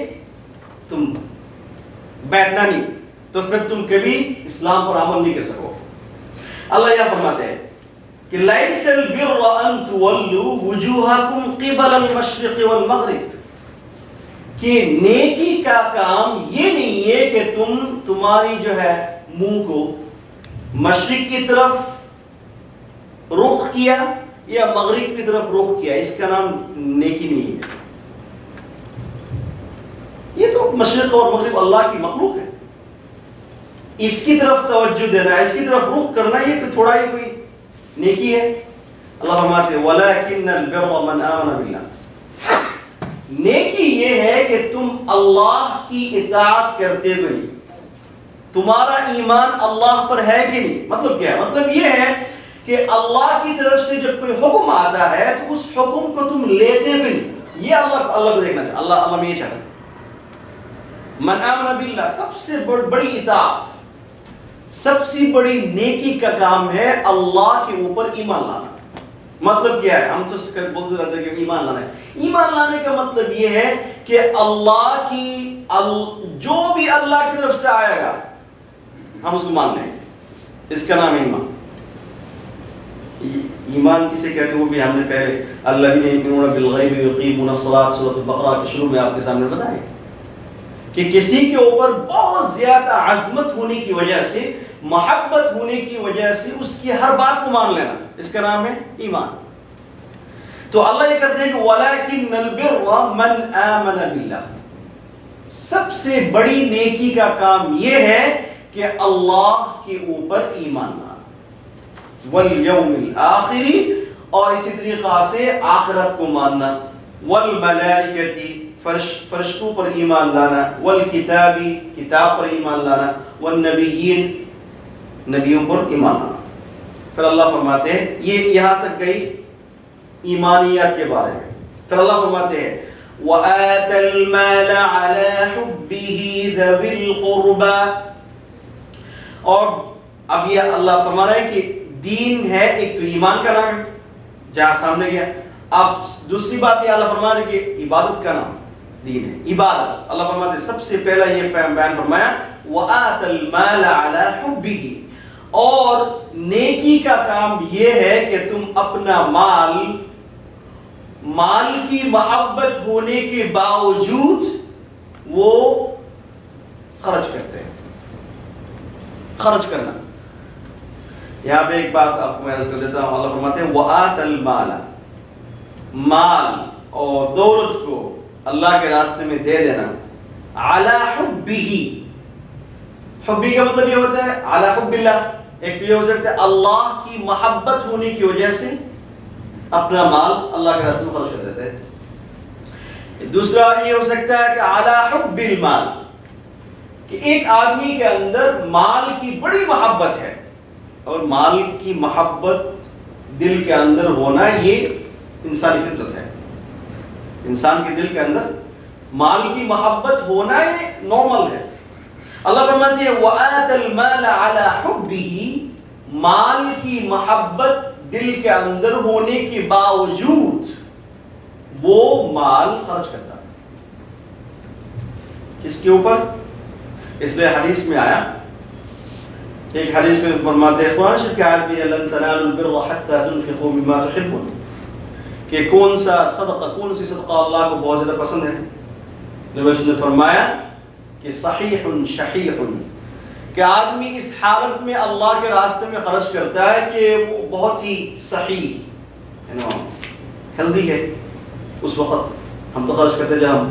تم بیٹھنا نہیں، تو پھر تم کبھی اسلام پر عمل نہیں کر سکو۔ اللہ یہ فرماتے ہیں کہ لَيْسَ الْبِرَّ أَن تُوَلُّوا وُجُوهَكُمْ قِبَلَ الْمَشْرِقِ وَالْمَغْرِبِ، کہ نیکی کا کام یہ نہیں ہے کہ تمہاری جو ہے منہ کو مشرق کی طرف رخ کیا یا مغرب کی طرف رخ کیا، اس کا نام نیکی نہیں ہے۔ یہ تو مشرق اور مغرب اللہ کی مخلوق ہے، اس کی طرف توجہ دینا، اس کی طرف رخ کرنا، یہ تھوڑا ہی کوئی نیکی ہے؟ اللہ فرماتے ہیں وَلَكِنَّ الْبِرَّ مَنْ آمَنَ بِاللَّهِ، نیکی یہ ہے کہ تم اللہ کی اطاعت کرتے ہوئے، تمہارا ایمان اللہ پر ہے کہ نہیں؟ مطلب کیا ہے؟ مطلب یہ ہے کہ اللہ کی طرف سے جب کوئی حکم آتا ہے تو اس حکم کو تم لیتے بھی نہیں، یہ اللہ کو دیکھنا چاہتا ہے۔ اللہ میں یہ چاہتا ہے من آمن باللہ، سب سے بڑی اطاعت، سب سے بڑی نیکی کا کام ہے اللہ کے اوپر ایمان لانا۔ مطلب کیا ہے؟ ہم تو بولتے رہتے ہیں کہ ایمان لانا ہے۔ ایمان لانے کا مطلب یہ ہے کہ اللہ کی جو بھی اللہ کی طرف سے آئے گا ہم اس کو مان لیں، اس کا نام ہے ایمان۔ ایمان کسے کہتے ہیں وہ بھی ہم نے پہلے الذین یؤمنون بالغیب ویقیمون الصلاۃ سورۃ البقرہ کے شروع میں آپ کے سامنے بتایا کہ کسی کے اوپر بہت زیادہ عظمت ہونے کی وجہ سے، محبت ہونے کی وجہ سے اس کی ہر بات کو مان لینا، اس کا نام ہے ایمان۔ تو اللہ یہ کہتے ہیں کہ وَلَكِنَّ الْبِرَّ مَنْ آمَنَ بِاللَّهِ، سب سے بڑی نیکی کا کام یہ ہے کہ اللہ کے اوپر ایمان لانا، وَالْيَوْمِ الْآخِرِ، اور اسی طریقہ سے آخرت کو ماننا، وَالْمَلَائِكَةِ، فرشتوں پر ایمان لانا، وَالْكِتَابِ، کتاب پر ایمان لانا، وَالنَّبِيِّينَ، نبیوں پر ایمان لانا۔ پھر اللہ فرماتے ہیں، یہ یہاں تک گئی ایمانیات کے بارے میں۔ پھر اللہ فرماتے ہیں وَآتَى الْمَالَ عَلَى حُبِّهِ ذَوِي الْقُرْبَى، اور اب یہ اللہ فرما رہا ہے کہ دین ہے، ایک تو ایمان کا نام ہے جہاں سامنے گیا، اب دوسری بات یہ اللہ فرما رہا ہے کہ عبادت کا نام دین ہے، عبادت۔ اللہ فرماتے ہیں سب سے پہلا یہ بیان فرمایا وَآتَى الْمَالَ عَلَى حُبِّهِ، اور نیکی کا کام یہ ہے کہ تم اپنا مال کی محبت ہونے کے باوجود وہ خرچ کرتے ہیں۔ خرچ کرنا، یہاں پہ ایک بات آپ کو میں عرض کر دیتا ہوں، اللہ فرماتے ہیں وَآتَى الْمَالَ، مال اور دولت کو اللہ کے راستے میں دے دینا، عَلَى حُبِّهِ، حبی کا مطلب یہ ہوتا ہے عَلَى حُبِّ اللَّهِ، ایک تو یہ ہو سکتا ہے اللہ کی محبت ہونے کی وجہ سے اپنا مال اللہ کے راستے میں خرچ کر دیتے ہیں۔ دوسرا یہ ہو سکتا ہے کہ عَلَى حُبِّ الْمَالِ، کہ ایک آدمی کے اندر مال کی بڑی محبت ہے، اور مال کی محبت دل کے اندر ہونا یہ انسانی فطرت ہے، انسان کے دل کے اندر مال کی محبت ہونا یہ نارمل ہے۔ اللہ فرماتے ہیں وَآتَى الْمَالَ عَلَى حُبِّهِ، مال کی محبت دل کے اندر ہونے کے باوجود وہ مال خرچ کرتا ہے، کس کے اوپر؟ اس لیے حدیث میں آیا، ایک حدیث میں فرماتے ہیں قرآن شریف کی آیت بھی لَن تَنَالُوا الْبِرَّ حَتَّى تُنْفِقُوا مِمَّا تُحِبُّونَ، کہ کون سی صدقہ اللہ کو بہت زیادہ پسند ہے؟ نبی نے فرمایا کہ صحیح شحیح، کہ آدمی اس حالت میں اللہ کے راستے میں خرچ کرتا ہے کہ وہ بہت ہی صحیح ہیلدی ہے. اس وقت ہم تو خرچ کرتے جب ہم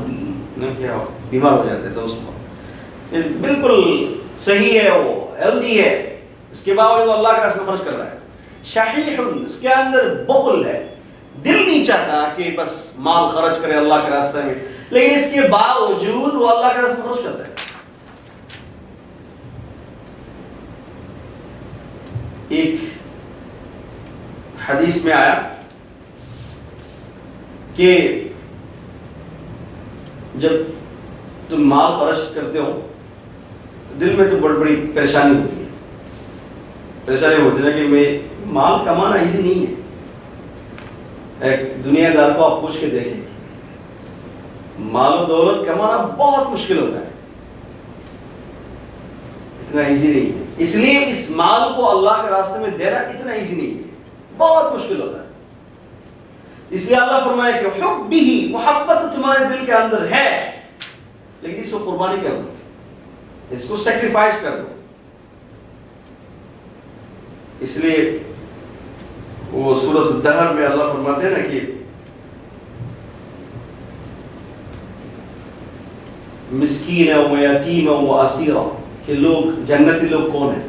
بیمار ہو جاتے تو اس وقت بالکل صحیح ہے، وہ ہیلدی ہے، اس کے باوجود اللہ کے راستے میں خرچ کر رہا ہے. شحیح، اس کے اندر بخل ہے، دل نہیں چاہتا کہ بس مال خرچ کرے اللہ کے راستے میں، لیکن اس کے باوجود وہ اللہ کے راستے میں خرچ کرتا ہے. ایک حدیث میں آیا کہ جب تم مال خرچ کرتے ہو دل میں تو بڑی پریشانی ہوتی ہے. پریشانی ہوتی ہے کہ میں مال کمانا ایزی نہیں ہے. ایک دنیا دار کو آپ پوچھ کے دیکھیں، مال و دولت کمانا بہت مشکل ہوتا ہے، اتنا ایزی نہیں ہے. اس لیے اس مال کو اللہ کے راستے میں دینا اتنا ایزی نہیں ہے، بہت مشکل ہوتا ہے. اس لیے اللہ فرمایا کہ حبہ، محبت تمہارے دل کے اندر ہے لیکن اس کو قربانی کر دو، اس کو سیکریفائس کر دو. اس لیے وہ سورۃ الدہر میں اللہ فرماتے ہیں نا کہ مسکین و یتیم و اسیرا، کہ لوگ جنتی لوگ کون ہیں؟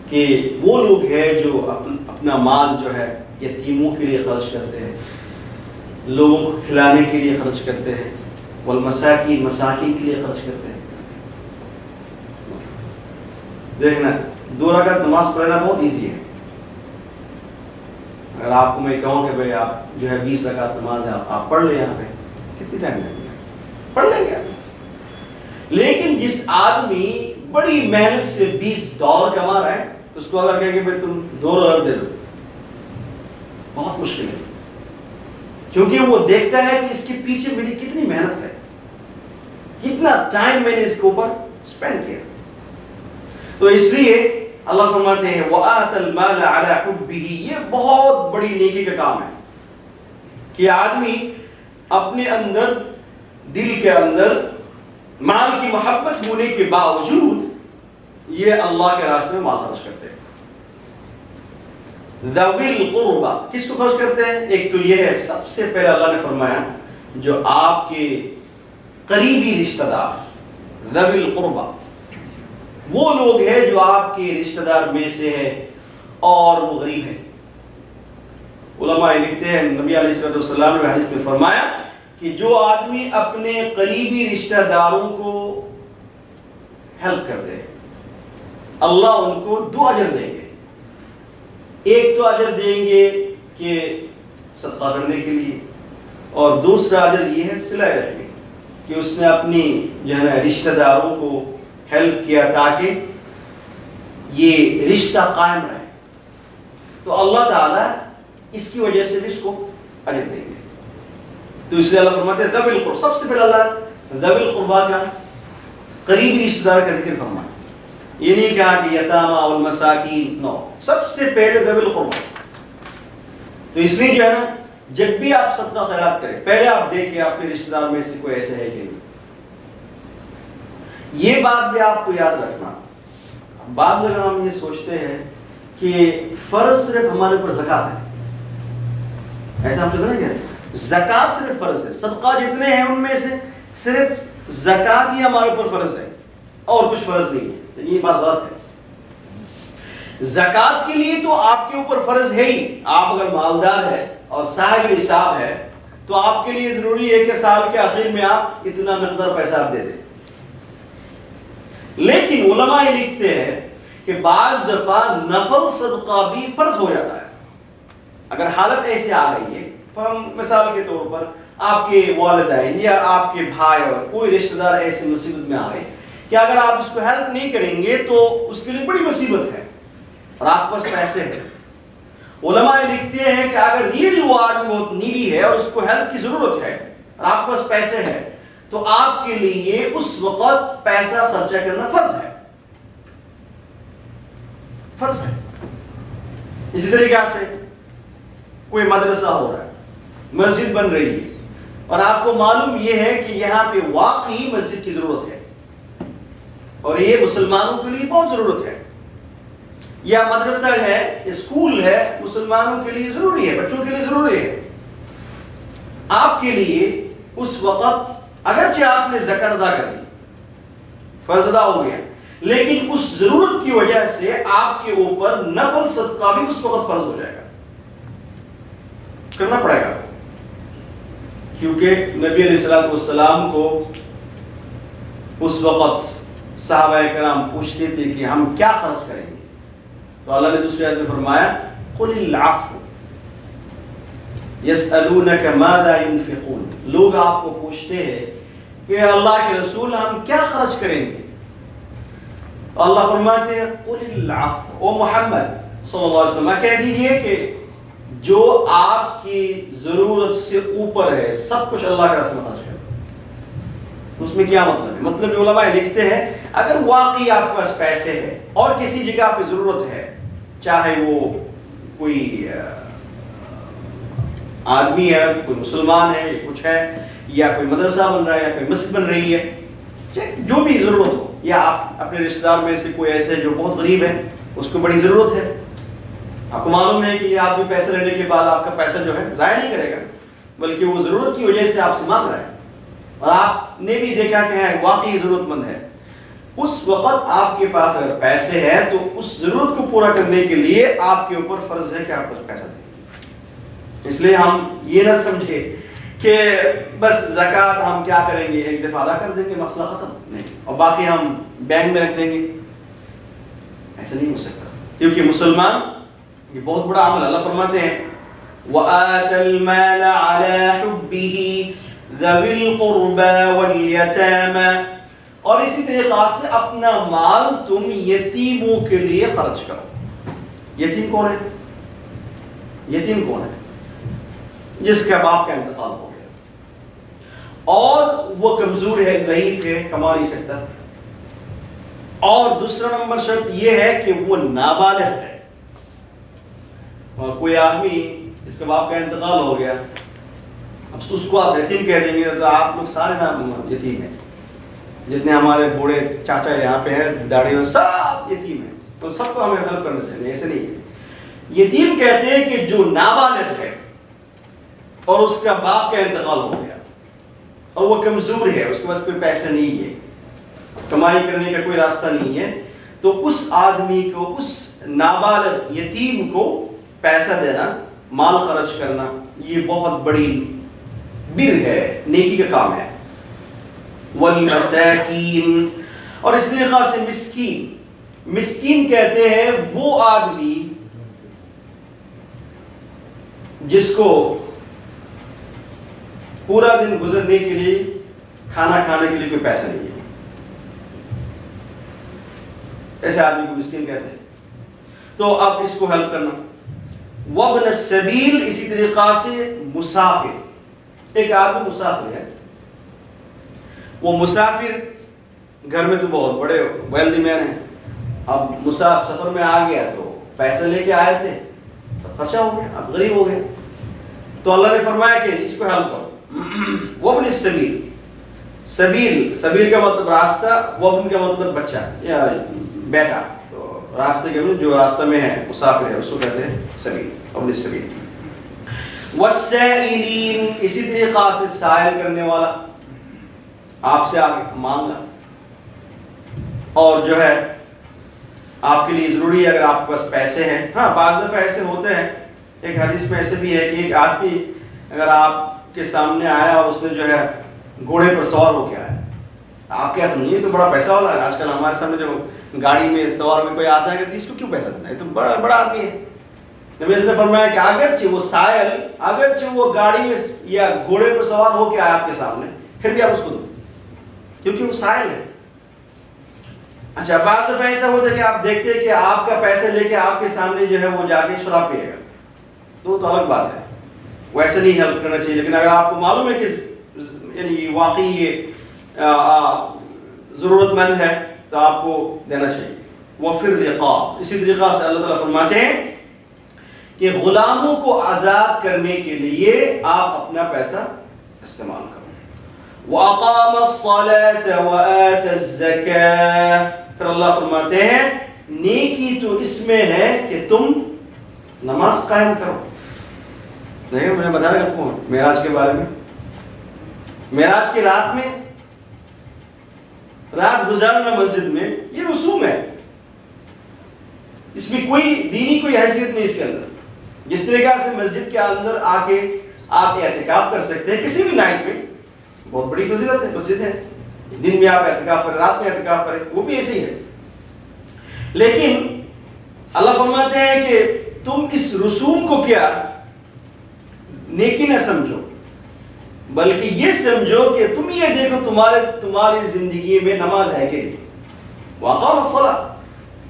کہ وہ لوگ ہیں جو اپنا مال جو ہے یتیموں کے لیے خرچ کرتے ہیں، لوگوں کو کھلانے کے لیے خرچ کرتے ہیں، والمساکین، مساکین کے لیے خرچ کرتے ہیں. دیکھنا 2 رکعت نماز پڑھنا بہت ایزی ہے. اگر آپ کو میں کہوں کہ بھائی آپ جو ہے 20 رکعت نماز ہے آپ پڑھ لیں، یہاں پہ کتنی ٹائم لگے گا؟ پڑھ لیں گے. لیکن جس آدمی بڑی محنت سے $20 کما رہا ہے، اس کو اگر کہیں کہ بھائی تم $2 دے دو، بہت مشکل ہے. کیونکہ وہ دیکھتا ہے کہ اس کے پیچھے میری کتنی محنت ہے، کتنا ٹائم میں نے اس کے اوپر اسپینڈ کیا. تو اس لیے اللہ فرماتے ہیں وَآتَ الْمَالَ عَلَى حُبِّهِ، یہ بہت بڑی نیکی کا کام ہے کہ آدمی اپنے اندر، دل کے اندر مال کی محبت ہونے کے باوجود یہ اللہ کے راستے میں مال خرچ کرتے ہیں. ذوی القربہ، کس کو خرچ کرتے ہیں؟ ایک تو یہ ہے، سب سے پہلے اللہ نے فرمایا جو آپ کے قریبی رشتہ دار، ذوی القربہ وہ لوگ ہیں جو آپ کے رشتہ دار میں سے ہے اور وہ غریب ہے. علماء لکھتے ہیں نبی علیہ السلام نے حدیث میں فرمایا کہ جو آدمی اپنے قریبی رشتہ داروں کو ہیلپ کرتے ہیں اللہ ان کو 2 اجر دیں گے. ایک تو اجر دیں گے کہ صدقہ کرنے کے لیے، اور دوسرا اجر یہ ہے صلہ رحمی، کہ اس نے اپنی جو ہے نا رشتہ داروں کو ہیلپ کیا تاکہ یہ رشتہ قائم رہے. تو اللہ تعالیٰ اس کی وجہ سے بھی اس کو اجر دیں گے. تو اس لیے اللہ فرماتے ہیں ذوی القربہ، سب سے پہلے اللہ ذوی القربہ کا قریبی رشتہ دار کا ذکر فرمایا. یہ نہیں کہا کہ یتامى والمساکین، نو، سب سے پہلے ذوی القربہ. تو اس لیے جو ہے نا جب بھی آپ صدقہ خیرات کریں پہلے آپ دیکھیں اپنے رشتہ دار میں سے کوئی ایسے ہے کہ نہیں. یہ بات بھی آپ کو یاد رکھنا. بعض جگہ ہم یہ سوچتے ہیں کہ فرض صرف ہمارے اوپر زکوٰۃ ہے، ایسا ہم سوچتے ہیں کہ زکوٰۃ صرف فرض ہے، صدقہ جتنے ہیں ان میں سے صرف زکوٰۃ ہی ہمارے اوپر فرض ہے اور کچھ فرض نہیں ہے. یہ بات غلط ہے. زکوٰۃ کے لیے تو آپ کے اوپر فرض ہے ہی. آپ اگر مالدار ہے اور صاحب نصاب ہے تو آپ کے لیے ضروری ہے کہ سال کے آخر میں آپ اتنا مقدار پیسہ آپ دے دیں. لیکن علماء لکھتے ہیں کہ بعض دفعہ نفل صدقہ بھی فرض ہو جاتا ہے. اگر حالت ایسے آ رہی ہے، مثال کے طور پر آپ کے والدین یا آپ کے بھائی اور کوئی رشتہ دار ایسی مصیبت میں آ رہے کہ اگر آپ اس کو ہیلپ نہیں کریں گے تو اس کے لیے بڑی مصیبت ہے اور آپ کے پاس پیسے ہیں. علماء لکھتے ہیں کہ اگر ریئلی وہ آدمی بہت نیڈی ہے اور اس کو ہیلپ کی ضرورت ہے اور آپ کے پاس پیسے ہیں تو آپ کے لیے اس وقت پیسہ خرچہ کرنا فرض ہے. فرض ہے. اسی طریقے سے کوئی مدرسہ ہو رہا ہے، مسجد بن رہی ہے، اور آپ کو معلوم یہ ہے کہ یہاں پہ واقعی مسجد کی ضرورت ہے اور یہ مسلمانوں کے لیے بہت ضرورت ہے. یا مدرسہ ہے, اسکول ہے, مسلمانوں کے لیے ضروری ہے, بچوں کے لیے ضروری ہے. آپ کے لیے اس وقت اگرچہ آپ نے زکات ادا کر دی, فرض ادا ہو گیا, لیکن اس ضرورت کی وجہ سے آپ کے اوپر نفل صدقہ بھی اس وقت فرض ہو جائے گا, کرنا پڑے گا. کیونکہ نبی علیہ السلام کو اس وقت صحابہ کرام پوچھتے تھے کہ ہم کیا خرچ کریں گے, تو اللہ نے دوسری آیت میں فرمایا قل العفو یسألونک ماذا ينفقون. لوگ آپ کو پوچھتے ہیں کہ اللہ کے رسول ہم کیا خرچ کریں گے, اللہ فرماتے ہیں قل العفو, او محمد صلی اللہ علیہ وسلم کہہ دیجئے کہ جو آپ کی ضرورت سے اوپر ہے سب کچھ اللہ کے راستے میں خرچ کریں. تو اس میں کیا مطلب ہے؟ مطلب علماء لکھتے ہیں اگر واقعی آپ کے پاس پیسے ہیں اور کسی جگہ پہ ضرورت ہے, چاہے وہ کوئی آدمی ہے, کوئی مسلمان ہے, کچھ ہے, یا کوئی مدرسہ بن رہا ہے, یا کوئی مسجد بن رہی ہے, جو بھی ضرورت ہو, یا آپ اپنے رشتہ دار میں سے کوئی ایسے جو بہت غریب ہے اس کو بڑی ضرورت ہے, آپ کو معلوم ہے کہ یہ آدمی پیسے لینے کے بعد آپ کا پیسہ جو ہے ضائع نہیں کرے گا, بلکہ وہ ضرورت کی وجہ سے آپ سے مانگ رہا ہے اور آپ نے بھی دیکھا کہ ہے واقعی ضرورت مند ہے, اس وقت آپ کے پاس اگر پیسے ہیں تو اس ضرورت کو پورا کرنے کے لیے آپ کے اوپر فرض ہے کہ آپ کو پیسہ دیں. اس لیے ہم یہ نہ سمجھے کہ بس زکوٰۃ ہم کیا کریں گے, ایک دفعہ ادا کر دیں گے مسئلہ ختم, نہیں, اور باقی ہم بینک میں رکھ دیں گے, ایسا نہیں ہو سکتا. کیونکہ مسلمان یہ بہت بڑا عمل, اللہ فرماتے ہیں وَآتَ الْمَالَ عَلَى حُبِّهِ ذَوِي الْقُرْبَى وَالْيَتَامَى, اور اسی طریقہ سے اپنا مال تم یتیموں کے لیے خرچ کرو. یتیم کون ہے؟ یتیم کون ہے؟ جس کا باپ کا انتقال ہو گیا اور وہ کمزور ہے, ضعیف ہے, کما نہیں سکتا. اور دوسرا نمبر شرط یہ ہے کہ وہ نابالغ ہے. اور کوئی آدمی جس کا باپ کا انتقال ہو گیا, اب اس کو آپ یتیم کہہ دیں گے تو آپ لوگ سارے یتیم ہیں, جتنے ہمارے بوڑھے چاچا یہاں پہ ہیں داڑھی میں سب یتیم ہیں, تو سب کو ہمیں ہیلپ کرنا چاہیے. ایسے نہیں ہے. یتیم کہتے ہیں کہ جو نابالغ ہے اور اس کا باپ کا انتقال ہو گیا اور وہ کمزور ہے, اس کے پاس کوئی پیسہ نہیں ہے, کمائی کرنے کا کوئی راستہ نہیں ہے, تو اس آدمی کو, اس نابالغ یتیم کو پیسہ دینا, مال خرچ کرنا, یہ بہت بڑی بر ہے, نیکی کا کام ہے. والمساکین, اور اس طریقہ سے مسکین. مسکین کہتے ہیں وہ آدمی جس کو پورا دن گزرنے کے لیے, کھانا کھانے کے لیے کوئی پیسہ نہیں ہے, ایسے آدمی کو مسکین کہتے ہیں. تو اب اس کو ہیلپ کرنا. وابن السبیل, اسی طریقہ سے مسافر. ایک آدمی مسافر ہے, وہ مسافر گھر میں تو بہت بڑے ویلدی مین ہیں, اب مسافر سفر میں آ گیا تو پیسے لے کے آئے تھے, سب خرچہ ہو گیا, اب غریب ہو گئے. تو اللہ نے فرمایا کہ اس کو ہیلپ کرو. وابن السبیل, سبیل کا مطلب راستہ, وابن کا مطلب بچہ یا بیٹا, تو راستے کے جو راستہ میں ہے مسافر ہے اس کو کہتے ہیں سبیل, وابن السبیل. والسائلین, اسی طریقہ سے سائل کرنے والا, آپ سے آگے مانگنا, اور جو ہے آپ کے لیے ضروری ہے اگر آپ کے پاس پیسے ہیں. ہاں بعض دفعہ ایسے ہوتے ہیں, ایک حدیث میں ایسے بھی ہے کہ ایک آدمی اگر آپ کے سامنے آیا اور اس نے جو ہے گھوڑے پر سوار ہو گیا ہے, آپ کیا سمجھیے تو بڑا پیسہ والا ہے. آج کل ہمارے سامنے جو گاڑی میں سوار ہو کے کوئی آتا ہے کہ اس کو کیوں پیسہ دینا ہے, تو بڑا آدمی ہے. نبی نے فرمایا کہ اگرچہ وہ سائل, اگرچہ وہ گاڑی میں یا گھوڑے پر سوار ہو کے آیا آپ کے سامنے, پھر بھی آپ اس کو دو, کیونکہ وہ سائل ہے. اچھا بعض دفعہ ایسا ہوتا ہے کہ آپ دیکھتے ہیں کہ آپ کا پیسے لے کے آپ کے سامنے جو ہے وہ جا کے شراب پیے گا, تو الگ بات ہے, ویسے نہیں ہیلپ کرنا چاہیے. لیکن اگر آپ کو معلوم ہے کہ یعنی واقعی یہ ضرورت مند ہے تو آپ کو دینا چاہیے. وفر الرقاب, اسی طریقہ سے اللہ تعالیٰ فرماتے ہیں کہ غلاموں کو آزاد کرنے کے لیے آپ اپنا پیسہ استعمال کرو. وَأَقَامَ الصَّلَاةَ وَآتَ الزَّكَاةَ. پھر اللہ فرماتے ہیں نیکی تو اس میں ہے کہ تم نماز قائم کرو. دیکھیں مجھے بتا رہا ہوں معراج کے بارے میں. معراج کی رات میں رات گزارنا مسجد میں یہ رسوم ہے. اس میں کوئی دینی کوئی حیثیت نہیں اس کے اندر. جس طریقے سے مسجد کے اندر آ کے آپ اعتکاف کر سکتے ہیں کسی بھی نائٹ میں, بہت بڑی فضیلت ہے, مسجد ہے. دن میں آپ اعتکاف کریں, رات میں اعتکاف کریں, وہ بھی ایسے ہی ہے. لیکن اللہ فرماتے ہیں کہ تم اس رسوم کو کیا نیکی نہ سمجھو, بلکہ یہ سمجھو کہ تم یہ دیکھو تمہاری زندگی میں نماز ہے کہ نہیں. وَأَقَامَ الصَّلَاةَ,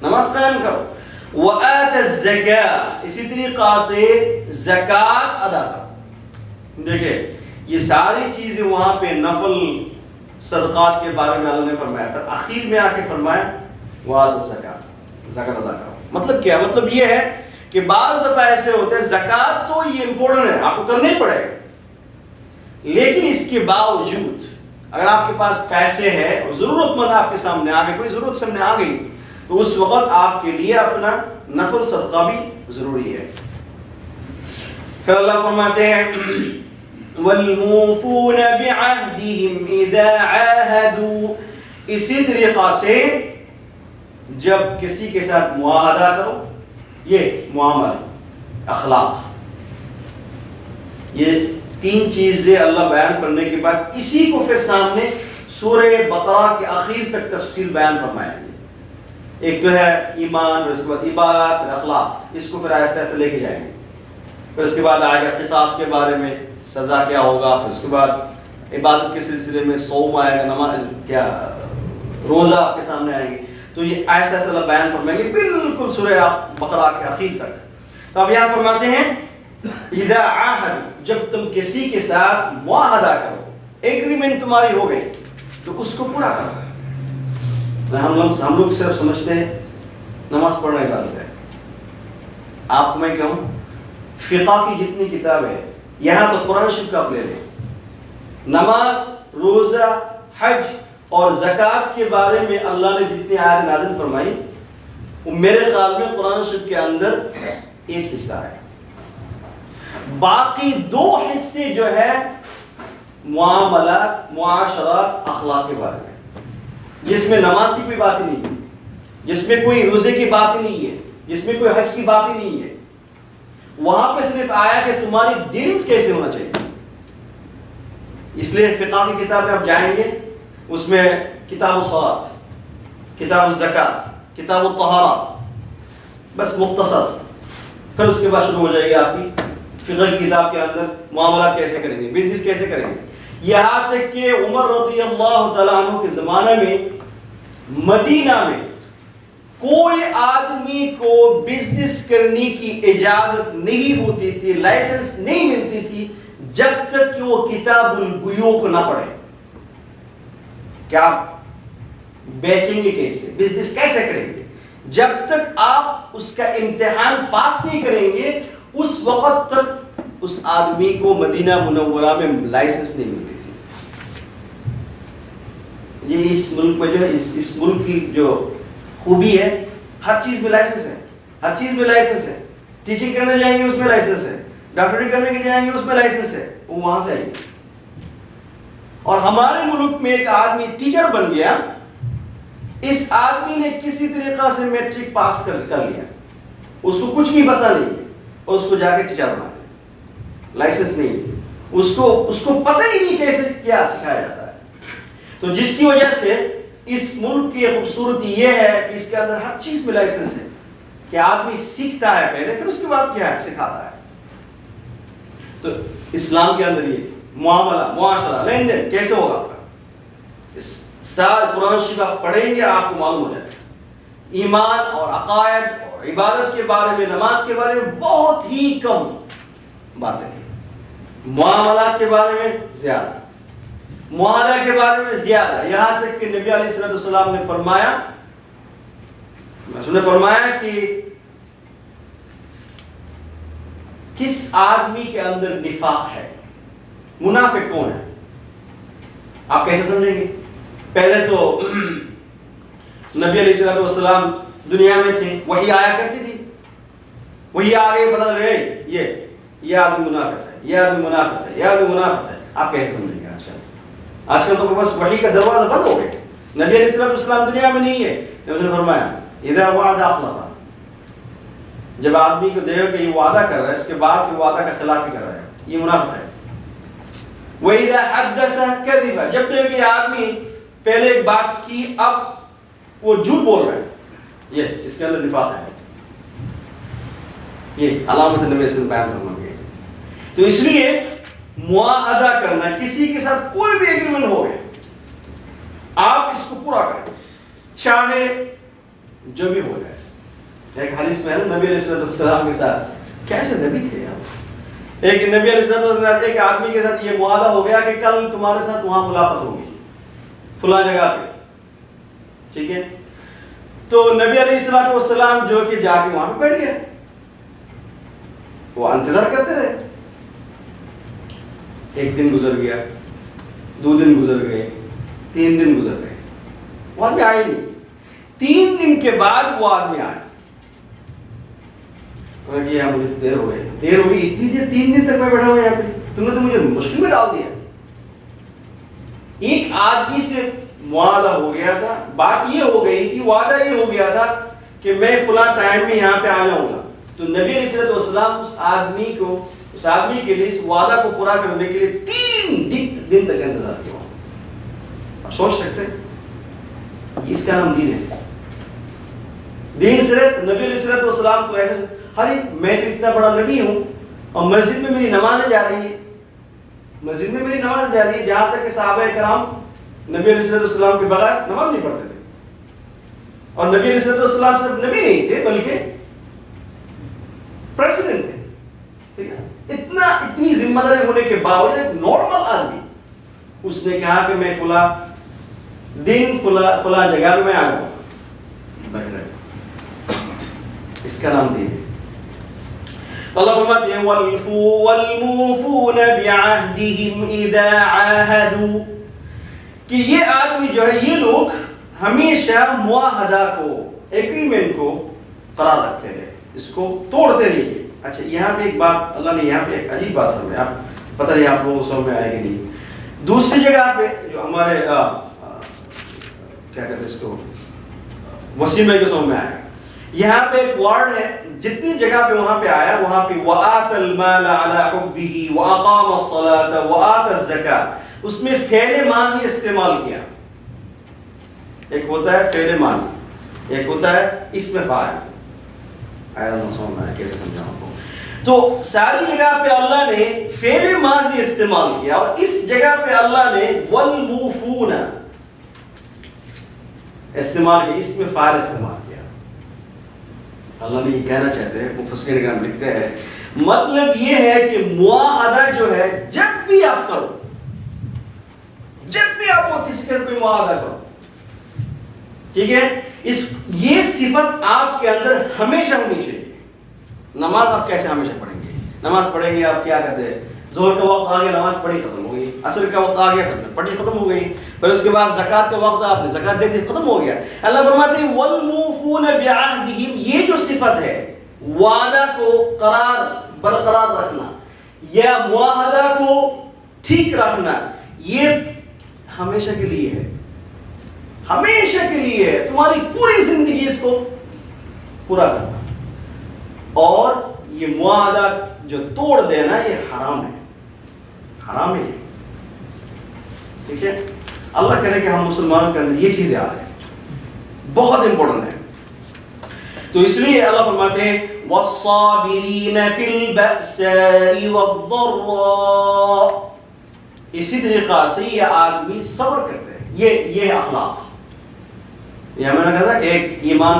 نماز قائم کرو. وَآتَ الزَّكَاةَ, اسی طریقہ سے زکوٰۃ ادا کرو. دیکھیں یہ ساری چیزیں وہاں پہ نفل صدقات کے بارے میں اللہ نے فرمایا, پھر آخر میں آ کے فرمایا وَآتَ الزَّكَاةَ, زکوٰۃ ادا کرو. مطلب کیا؟ مطلب یہ ہے کہ بعض دفعہ ایسے ہوتے ہیں زکوٰۃ تو یہ امپورٹنٹ ہے, آپ کو کرنا ہی پڑے گا, لیکن اس کے باوجود اگر آپ کے پاس پیسے ہیں اور ضرورت مند آپ کے سامنے آ گئے, کوئی ضرورت سامنے آ گئی, تو اس وقت آپ کے لیے اپنا نفل صدقہ بھی ضروری ہے. پھر اللہ فرماتے ہیں وَالْمُوفُونَ بِعَهْدِهِمْ إِذَا عَاهَدُوا, اسی طریقہ سے جب کسی کے ساتھ معاہدہ کرو, یہ معاملہ اخلاق, یہ تین چیزیں اللہ بیان کرنے کے بعد اسی کو پھر سامنے سورہ بقرہ کے آخر تک تفصیل بیان فرمائیں گے. ایک تو ہے ایمان, پھر اس کے بعد عبادت, پھر اخلاق, اس کو پھر آہستہ آہستہ لے کے جائیں گے. پھر اس کے بعد آئے گا قصاص کے بارے میں, سزا کیا ہوگا. پھر اس کے بعد عبادت کے سلسلے میں صوم آئے گا, نماز کیا روزہ آپ کے سامنے آئیں گے. تو یہ ایسا ایسا اللہ بیان فرمائیں گے بالکل سورہ بقرہ کے آخر تک. تو اب یہاں فرماتے ہیں اذا عاہد, جب تم کسی کے ساتھ معاہدہ کرو, ایگریمنٹ تمہاری ہو گئی, تو اس کو پورا کرو. ہم لوگ صرف سمجھتے ہیں نماز پڑھنا عبادت ہے. آپ کو میں کہوں فقہ کی جتنی کتاب ہے یہاں تو قرآن شریف کا آپ لے لیں, نماز, روزہ, حج اور زکوٰۃ کے بارے میں اللہ نے جتنی آیات نازل فرمائی وہ میرے خیال میں قرآن شریف کے اندر ایک حصہ ہے. باقی دو حصے جو ہے معاملات, معاشرات, اخلاق کے بارے میں, جس میں نماز کی کوئی بات ہی نہیں ہے, جس میں کوئی روزے کی بات ہی نہیں ہے, جس میں کوئی حج کی بات ہی نہیں ہے. وہاں پہ صرف آیا کہ تمہاری ڈیلنگز کیسے ہونا چاہیے. اس لیے فقہ کی کتاب میں آپ جائیں گے, اس میں کتاب الصلاۃ, کتاب الزکوٰۃ, کتاب الطہارہ, بس مختصر. پھر اس کے بعد شروع ہو جائے گی آپ کی فقہ کی کتاب کے اندر معاملات کیسے کریں گے, بزنس کیسے کریں گے. یہاں تک کہ عمر رضی اللہ تعالیٰ عنہ کے زمانے میں مدینہ میں کوئی آدمی کو بزنس کرنے کی اجازت نہیں ہوتی تھی, لائسنس نہیں ملتی تھی, جب تک کہ وہ کتاب البیوع کو نہ پڑھے. کیا بیچیں گے کیسے, بزنس کیسے کریں گے, جب تک آپ اس کا امتحان پاس نہیں کریں گے اس وقت تک اس آدمی کو مدینہ منورہ میں لائسنس نہیں ملتی تھی. یہ اس ملک میں جو ہے, اس ملک کی جو خوبی ہے, ہر چیز میں لائسنس ہے, ہر چیز میں لائسنس ہے. ٹیچنگ کرنے جائیں گے اس میں لائسنس ہے, ڈاکٹری کرنے کے جائیں گے اس میں لائسنس ہے, وہ وہاں سے آئیں گے. اور ہمارے ملک میں ایک آدمی ٹیچر بن گیا, اس آدمی نے کسی طریقہ سے میٹرک پاس کر لیا, اس کو کچھ بھی پتہ نہیں ہے, اور اس کو جا کے ٹیچر بنا دیا, لائسنس نہیں ہے, اس کو پتہ ہی نہیں کیسے کیا سکھایا جاتا ہے. تو جس کی وجہ سے اس ملک کی خوبصورتی یہ ہے کہ اس کے اندر ہر چیز میں لائسنس ہے, کہ آدمی سیکھتا ہے پہلے, پھر اس کے بعد کیا ہے سکھاتا ہے. تو اسلام کے اندر یہ معاملہ, معاشرہ, لین دین کیسے ہوگا, اس سال قرآن شریف آپ پڑھیں گے آپ کو معلوم ہو جائے گا. ایمان اور عقائد اور عبادت کے بارے میں, نماز کے بارے میں بہت ہی کم باتیں ہیں, معاملات کے بارے میں زیادہ, معاہدہ کے بارے میں زیادہ. یہاں تک کہ نبی علیہ السلام نے فرمایا کہ کس آدمی کے اندر نفاق ہے, منافق کون ہے آپ کیسے سمجھیں گے؟ پہلے تو نبی علیہ السلام دنیا میں تھے، وحی آیا کرتی تھی، وہی آگے بدل رہے یہ آدمی منافق ہے، یہ آدمی منافق ہے، یہ آدمی منافق ہے، آپ کیسے سمجھیں گے؟ آج کل تو بس وحی کا دروازہ بند ہو گیا. نبی علیہ السلام دنیا میں نہیں ہے. نبی نے فرمایا اذا وعد اخلف، جب آدمی کو دیکھو کہ یہ وعدہ کر رہا ہے اس کے بعد پھر وعدہ کا خلاف ہی کر رہا ہے، یہ منافق ہے. وَإِذَا حَدَّثَ كَذِبَ، جب دیکھو کہ آدمی پہلے ایک بات کی اب وہ جھوٹ بول رہا ہے، یہ اس کے اندر نفاق ہے. یہ علامت نبی اس میں بیان کرنا ہے. تو اس لیے معاہدہ کرنا، کسی کے ساتھ کوئی بھی ایگریمنٹ ہو گیا آپ اس کو پورا کریں چاہے جو بھی ہو جائے. ایک حدیث میں نبی علیہ السلام کے ساتھ کیسے نبی تھے آپ، ایک نبی علیہ السلام ایک آدمی کے ساتھ یہ معاہدہ ہو گیا کہ کل تمہارے ساتھ وہاں ملاقات ہوگی فلاں جگہ پہ، ٹھیک ہے. تو نبی علیہ السلام جو کہ جا کے وہاں پہ بیٹھ گئے، وہ انتظار کرتے رہے. ایک دن گزر گیا، 2 دن گزر گئے، 3 دن گزر گئے، وہ آدمی آئے نہیں. 3 دن کے بعد وہ آدمی آیا، مجھے تو دیر ہو گئی، اتنی دیر 3 دن تک میں بیٹھا ہوا یہاں پہ، تم نے تو مجھے مشکل میں ڈال دیا. ایک آدمی سے معاہدہ ہو گیا تھا، بات یہ ہو گئی تھی، وعدہ یہ ہو گیا تھا کہ میں فلاں ٹائم میں یہاں پہ آ جاؤں گا. تو نبی علیہ السلام اس آدمی کے لیے اس وعدہ کو پورا کرنے کے لیے 3 دن تک انتظار کیا. آپ سوچ سکتے ہیں اس کا نام دین ہے. دین صرف نبی علیہ السلام تو ایسے میں تو اتنا بڑا نبی ہوں اور مسجد میں میری نمازیں جا رہی ہے، جہاں تک کہ صحابہ کرام نبی علیہ السلام کے بغیر نماز نہیں پڑھتے تھے. اور نبی علیہ السلام صرف نبی نہیں تھے بلکہ پریزیڈنٹ تھے. ٹھیک ہے، اتنی ذمہ داری ہونے کے باوجود ایک نارمل آدمی اس نے کہا کہ میں فلاں دن فلاں جگہ پہ میں آ جاؤں. اس کا نام دین ہے. اللہ فرماتے ہیں وَالْمُوفُونَ بِعَهْدِهِمْ إِذَا عَاهَدُوا، کہ یہ آدمی جو ہے، یہ لوگ ہمیشہ معاہدہ کو، ایگریمنٹ کو قرار رکھتے ہیں، اس کو توڑتے نہیں. اچھا یہاں پہ ایک بات اللہ نے یہاں پہ ایک عجیب بات فرمائی، آپ پتہ نہیں آپ لوگوں کو سمجھ میں آئے گی نہیں. دوسری جگہ پہ جو ہمارے کیا کہتے ہیں اس کو، وسیمہ کے سمجھ میں آئے گا. یہاں پہ ایک ورڈ ہے، جتنی جگہ پہ وہاں پہ آیا وہاں پہ وَآتَ الْمَالَ عَلَىٰ حُبِّهِ وَأَقَامَ الصَّلَاةَ وَآتَ الزَّكَاةَ، اس میں فعل ماضی استعمال کیا. ایک ہوتا ہے فعل ماضی، ایک ہوتا ہے اسم فاعل. کیسے سمجھاؤں آپ کو؟ تو ساری جگہ پہ اللہ نے فعل ماضی استعمال کیا اور اس جگہ پہ اللہ نے والموفون استعمال کیا، اسم فاعل استعمال کیا. اللہ نے یہ کہنا چاہتے ہیں، مفسرین کرام لکھتے ہیں مطلب یہ ہے کہ معاہدہ جو ہے جب بھی آپ کرو، جب بھی آپ کسی کے کوئی معاہدہ کرو، ٹھیک ہے، یہ صفت آپ کے اندر ہمیشہ ہونی چاہیے. نماز آپ کیسے ہمیشہ پڑھیں گے؟ نماز پڑھیں گے آپ کیا کہتے ہیں، ظہر کا وقت آ گیا نماز پڑھی ختم ہو گئی، عصر کا وقت آ گیا پڑھی ختم ہو گئی، پھر اس کے بعد زکوٰۃ کا وقت آپ نے زکوٰۃ دے دی ختم ہو گیا. اللہ فرماتے ہیں والموفون بعہدہم، یہ جو صفت ہے وعدہ کو برقرار رکھنا یا معاہدہ کو ٹھیک رکھنا، یہ ہمیشہ کے لیے ہے، ہمیشہ کے لیے ہے. تمہاری پوری زندگی اس کو پورا کرنا. اور یہ معاہدہ جو توڑ دینا یہ حرام ہے، حرام ہے. ٹھیک ہے، اللہ کرے کہ ہم مسلمانوں کے اندر یہ چیزیں آ رہی ہیں، بہت امپورٹنٹ ہے. تو اس لیے اللہ فرماتے ہیں وَالصَّابِرِينَ فِي الْبَأْسَاءِ وَالضَّرَّاءِ، اسی طریقہ سے یہ آدمی صبر کرتے ہیں. یہ اخلاق، یہ میں نے کہا تھا کہ ایک ایمان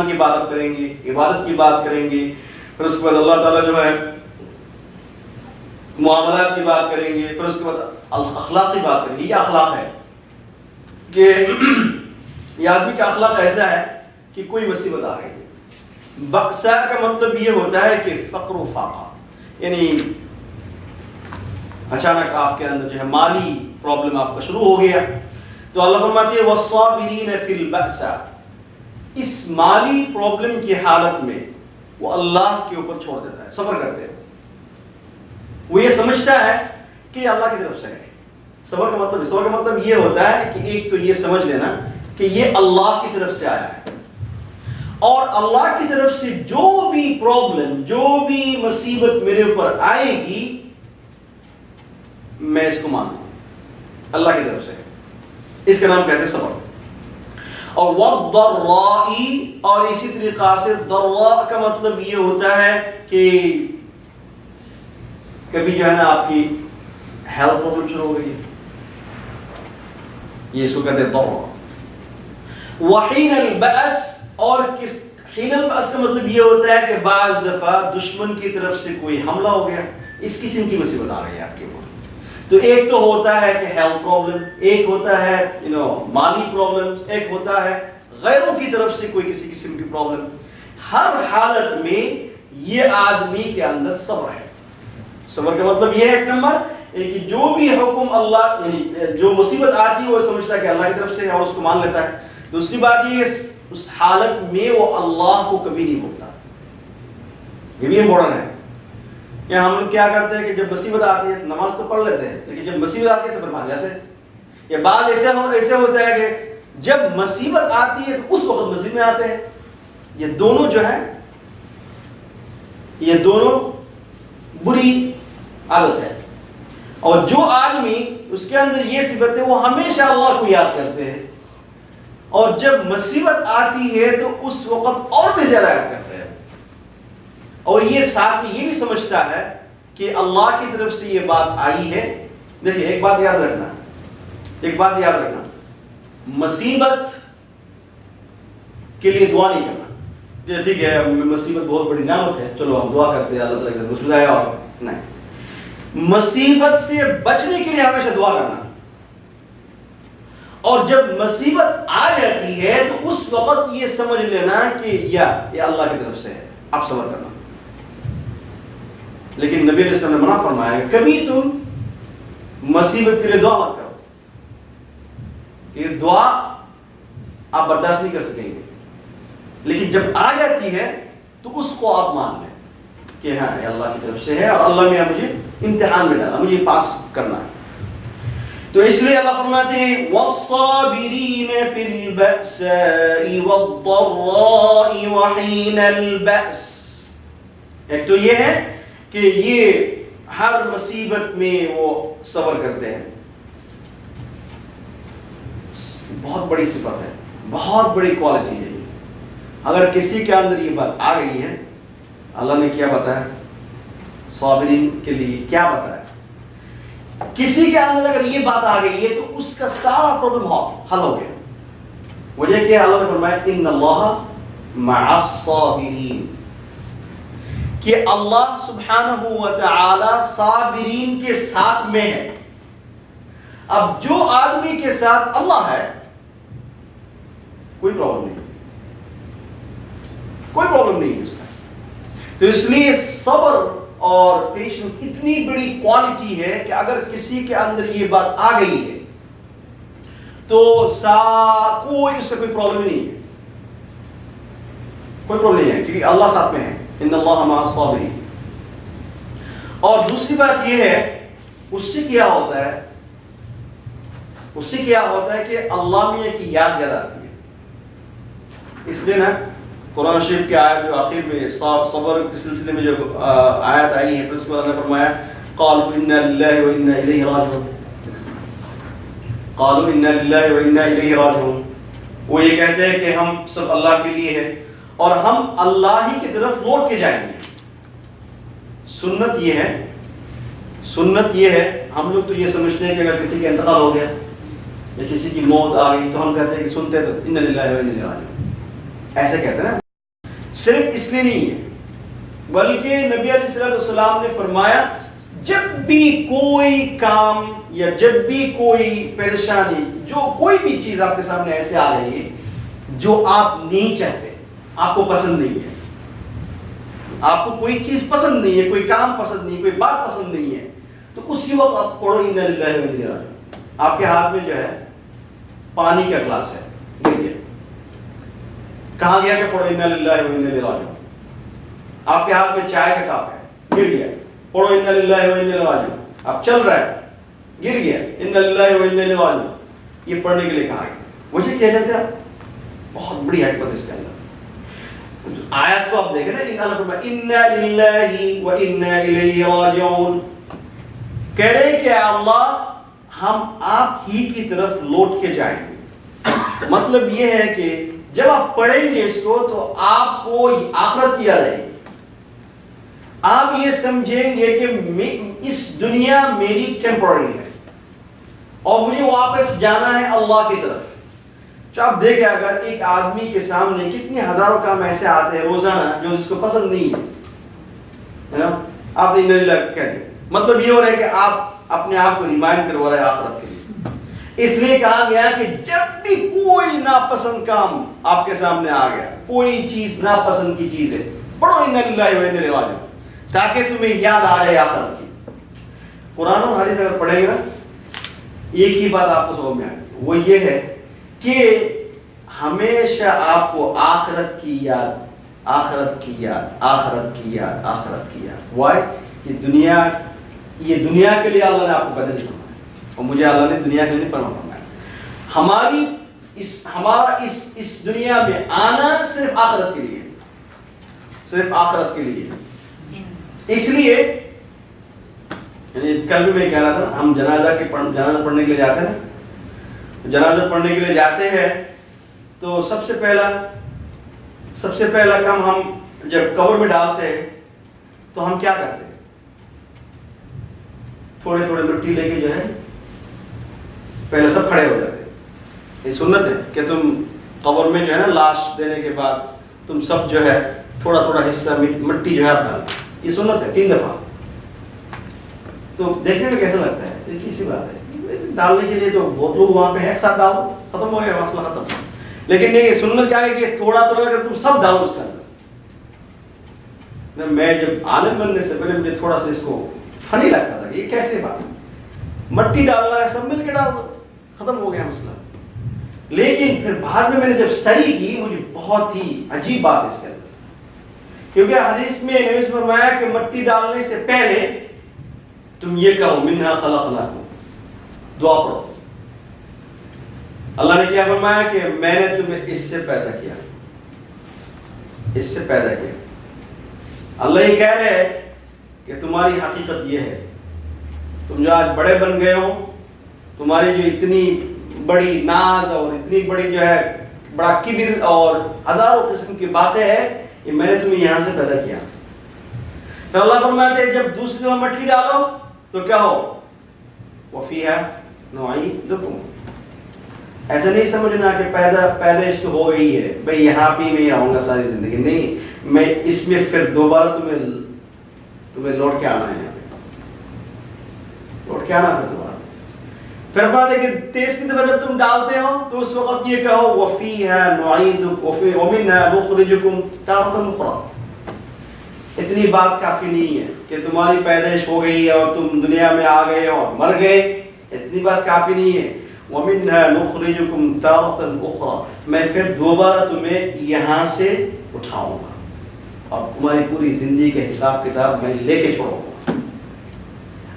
کی عبادت کریں گے، عبادت کی بات کریں گے، پھر اس کے بعد اللہ تعالیٰ جو ہے معاملات کی بات کریں گے، پھر اس کے بعد اخلاق کی بات کریں گے. یہ اخلاق ہے کہ یہ آدمی کا اخلاق ایسا ہے کہ کوئی مصیبت آ گئی. بأساء کا مطلب یہ ہوتا ہے کہ فقر و فاقہ، یعنی اچانک آپ کے اندر جو ہے مالی پرابلم آپ کا شروع ہو گیا، تو اللہ فرماتے ہیں والصابرین فی البأس، اس مالی پرابلم کی حالت میں وہ اللہ کے اوپر چھوڑ دیتا ہے، صبر کرتے ہیں. وہ یہ سمجھتا ہے کہ یہ اللہ کی طرف سے ہے. صبر کا مطلب یہ ہوتا ہے کہ ایک تو یہ سمجھ لینا کہ یہ اللہ کی طرف سے آیا ہے، اور اللہ کی طرف سے جو بھی پرابلم، جو بھی مصیبت میرے اوپر آئے گی میں اس کو مانوں اللہ کی طرف سے ہے. اس کا نام کہتے ہیں صبر. اور والضراء، اور اسی طریقہ سے ضراء کا مطلب یہ ہوتا ہے کہ کبھی جو ہے نا آپ کی ہیلتھ پرابلم شروع ہو گئی ہے، یہ اس کو کہتے ہیں ضراء. وحین البأس، اور حین البأس کا مطلب یہ ہوتا ہے کہ بعض دفعہ دشمن کی طرف سے کوئی حملہ ہو گیا، اس قسم کی مصیبت آ گئی ہے آپ کے اوپر. تو ایک تو ہوتا ہے کہ ہیلتھ پرابلم، ایک ہوتا ہے مالی پرابلم، ایک ہوتا ہے غیروں کی طرف سے کوئی کسی قسم کی پرابلم. ہر حالت میں یہ آدمی کے اندر صبر ہے. صبر کا مطلب یہ ہے ایک نمبر کہ جو بھی حکم اللہ، یعنی جو مصیبت آتی ہے وہ سمجھتا ہے کہ اللہ کی طرف سے ہے اور اس کو مان لیتا ہے. دوسری بات یہ اس حالت میں وہ اللہ کو کبھی نہیں بھولتا. یہ بھی امپورٹنٹ ہے. یا ہم لوگ کیا کرتے ہیں کہ جب مصیبت آتی ہے نماز تو پڑھ لیتے ہیں، لیکن جب مصیبت آتی ہے تو پھر بھاگ جاتے ہیں. یا بعض ایسے ہوتا ہے کہ جب مصیبت آتی ہے تو اس وقت مسجد میں آتے ہیں. یہ دونوں جو ہے، یہ دونوں بری عادت ہے. اور جو آدمی اس کے اندر یہ صفت ہے وہ ہمیشہ اللہ کو یاد کرتے ہیں، اور جب مصیبت آتی ہے تو اس وقت اور بھی زیادہ یاد کرتے ہیں. اور یہ ساتھ میں یہ بھی سمجھتا ہے کہ اللہ کی طرف سے یہ بات آئی ہے. دیکھیے ایک بات یاد رکھنا، مصیبت کے لیے دعا نہیں کرنا کہ ٹھیک ہے مصیبت بہت بڑی نعمت ہے چلو ہم دعا کرتے ہیں اللہ تعالیٰ کی طرف سے آیا. اور نہیں، مصیبت سے بچنے کے لیے ہمیشہ دعا کرنا. اور جب مصیبت آ جاتی ہے تو اس وقت یہ سمجھ لینا کہ یہ اللہ کی طرف سے ہے، اب صبر کرنا. لیکن نبی علیہ السلام نے منع فرمایا کہ کبھی تم مصیبت کے لیے دعا مت کرو. یہ دعا آپ برداشت نہیں کر سکیں گے، لیکن جب آ جاتی ہے تو اس کو آپ مان لیں کہ ہاں یہ اللہ کی طرف سے ہے اور اللہ نے مجھے امتحان میں ڈالا، مجھے پاس کرنا ہے. تو اس لیے اللہ فرماتے ہیں وَالصَّابِرِينَ فِي الْبَأْسَاءِ وَالضَّرَّاءِ وَحِينَ الْبَأْسِ. ایک تو یہ ہے کہ یہ ہر مصیبت میں وہ صبر کرتے ہیں. بہت بڑی صفت ہے، بہت بڑی کوالٹی ہے. اگر کسی کے اندر یہ بات آ گئی ہے، اللہ نے کیا بتایا صابرین کے لیے، کیا بتایا؟ کسی کے اندر اگر یہ بات آ گئی ہے تو اس کا سارا پرابلم حل ہو گیا. وجہ کیا؟ اللہ نے فرمایا ان اللہ مع الصابرین، کہ اللہ سبحانہ و تعالی صابرین کے ساتھ میں ہے. اب جو آدمی کے ساتھ اللہ ہے کوئی پرابلم نہیں، کوئی پرابلم نہیں ہے اس کا. تو اس لیے صبر اور پیشنس اتنی بڑی کوالٹی ہے کہ اگر کسی کے اندر یہ بات آ گئی ہے تو کوئی اس سے کوئی پرابلم نہیں ہے، کوئی پرابلم نہیں ہے، کیونکہ اللہ ساتھ میں ہے. ان اللہ مع الصابرین. اور دوسری بات یہ ہے اس سے کیا ہوتا ہے، اس سے کیا ہوتا ہے کہ اللہ میاں کی یاد زیادہ آتی ہے. اس لیے نا قرآن شریف کی آیت جو آخر میں صبر کے سلسلے میں جو آیت آئی ہے، پھر اس کے بعد اللہ نے فرمایا قالوا انا للہ و انا الیہ راجعون. قالوا انا للہ و انا الیہ راجعون. وہ یہ کہتے ہیں کہ ہم سب اللہ کے لیے ہیں اور ہم اللہ ہی کی طرف لوٹ کے جائیں گے. سنت یہ ہے ہم لوگ تو یہ سمجھتے ہیں کہ اگر کسی کا انتقال ہو گیا یا کسی کی موت آ گئی تو ہم کہتے ہیں کہ سنتے تو انا للہ و انا الیہ راجعون، ایسے کہتے ہیں نا. صرف اس لیے نہیں ہے، بلکہ نبی علیہ السلام نے فرمایا جب بھی کوئی کام یا جب بھی کوئی پریشانی، جو کوئی بھی چیز آپ کے سامنے ایسے آ رہی ہے جو آپ نہیں چاہتے، آپ کو پسند نہیں ہے، آپ کو کوئی چیز پسند نہیں ہے، کوئی کام پسند نہیں، کوئی بات پسند نہیں ہے، تو اسی وقت آپ پڑھو انا للہ و انا الیہ راجعون. آپ کے ہاتھ میں جو ہے پانی کا گلاس ہے، گر گیا، کہاں گیا کہ پڑھو انا للہ و انا الیہ راجعون. آپ کے ہاتھ میں چائے کا کپ ہے، گر گیا، پڑھو انا للہ و انا الیہ راجعون. آپ چل رہا ہے، گر گیا، انا للہ و انا الیہ راجعون. یہ پڑھنے کے لیے کہا گیا. مجھے کیا کہتے ہیں، بہت بڑی حکمت اس کے اندر. آیت کو آپ دیکھیں نا، ان اللہ فرمایا انا للہ و انا الیہ راجعون. کہہ رہے ہیں کہ اللہ ہم آپ ہی کی طرف لوٹ کے جائیں گے. مطلب یہ ہے کہ جب آپ پڑھیں گے اس کو تو آپ کو آخرت کی یاد آئے گی. آپ یہ سمجھیں گے کہ اس دنیا میری ٹیمپرری ہے اور مجھے واپس جانا ہے اللہ کی طرف. تو آپ دیکھیں اگر ایک آدمی کے سامنے کتنے ہزاروں کام ایسے آتے ہیں روزانہ جو اس کو پسند نہیں ہے نا، آپ نے انہی لگ کہہ دیں، مطلب یہ ہو رہا ہے کہ آپ اپنے آپ کو ریمائنڈ کروا رہے ہیں آخرت کے لیے. اس لیے کہا گیا کہ جب بھی کوئی ناپسند کام آپ کے سامنے آ گیا، کوئی چیز ناپسند کی چیز ہے، پڑھو انا للہ و انا الیہ راجعون تاکہ تمہیں یاد آ جائے آخرت کی. قرآن اور حدیث اگر پڑھیں گے نا، ایک ہی بات آپ کو سمجھ میں آئے گی، وہ یہ ہے کہ ہمیشہ آپ کو آخرت کی یاد، آخرت کی یاد، آخرت کی یاد، آخرت کی یاد. وائی؟ کہ دنیا، یہ دنیا کے لیے اللہ نے آپ کو پیدا نہیں فرمایا اور مجھے اللہ نے دنیا کے لیے فرمایا. ہمارا اس دنیا میں آنا صرف آخرت کے لیے، صرف آخرت کے لیے. اس لیے یعنی کل بھی میں کہہ رہا تھا، ہم جنازہ پڑھنے کے لیے جاتے ہیں. جنازہ پڑھنے کے لیے جاتے ہیں تو سب سے پہلا کام ہم جب قبر میں ڈالتے ہیں تو ہم کیا کرتے ہیں؟ تھوڑے تھوڑے مٹی لے کے جو ہے پہلے سب کھڑے ہو جاتے ہیں. یہ سنت ہے کہ تم قبر میں جو ہے نا لاش دینے کے بعد تم سب جو ہے تھوڑا تھوڑا حصہ مٹی جو ہے آپ ڈال. یہ سنت ہے 3 دفعہ. تو دیکھنے میں کیسا لگتا ہے؟ ایک ہی سی بات ہے، ڈالنے کے لیے تو بہت لوگ وہاں پہ ایک ساتھ ڈال دو، ختم ہو گیا مسئلہ ختم. لیکن یہ سنت کیا ہے کہ تھوڑا تھوڑا کر تم سب ڈالو اس کے اندر. میں جب عالم بننے سے پہلے مجھے تھوڑا سا اس کو فنی لگتا تھا کہ یہ کیسے بات ہے، مٹی ڈالنا ہے سب مل کے ڈال دو، ختم ہو گیا مسئلہ. لیکن پھر بعد میں نے جب اسٹڈی کی مجھے بہت ہی عجیب بات ہے اس کے اندر، کیونکہ حدیث میں نبی نے فرمایا کہ مٹی ڈالنے سے پہلے تم یہ کہو منہا خلقناکم، دعا پڑھو. اللہ نے کیا فرمایا کہ میں نے تمہیں اس سے پیدا کیا، اس سے پیدا کیا. اللہ یہ کہہ رہے ہیں کہ تمہاری حقیقت یہ ہے، تم جو آج بڑے بن گئے ہو، تمہاری جو اتنی بڑی ناز اور اتنی بڑی جو ہے بڑا کبر اور ہزاروں قسم کی باتیں ہیں، یہ میں نے تمہیں یہاں سے پیدا کیا. پھر اللہ فرماتے ہیں جب دوسری میں مٹی ڈالو تو کیا ہو، وَفِيهَا نُعِيدُكُمْ. ایسا نہیں سمجھنا کہ پیدائش تو ہو گئی ہے بھئی یہاں بھی میں رہوں گا ساری زندگی. نہیں، میں اس میں پھر دوبارہ تمہیں لوٹ کے آنا ہے، یہاں پہ لوٹ کے آنا پھر دوبارہ. پھر بات ہے کہ تیسری دفعہ جب تم ڈالتے ہو تو اس وقت یہ کہو وَفِيهَا نُعِيدُكُمْ وَمِنْهَا نُخْرِجُكُمْ تَارَةً أُخْرَىٰ. اتنی بات کافی نہیں ہے کہ تمہاری پیدائش ہو گئی ہے اور تم دنیا میں آ گئے اور مر گئے، اتنی بات کافی نہیں ہے. وَمِنْهَا نُخْرِجُكُمْ تَارَةً أُخْرَىٰ، میں پھر دوبارہ تمہیں یہاں سے اٹھاؤں گا اور تمہاری پوری زندگی کا حساب کتاب میں لے کے چھوڑوں گا.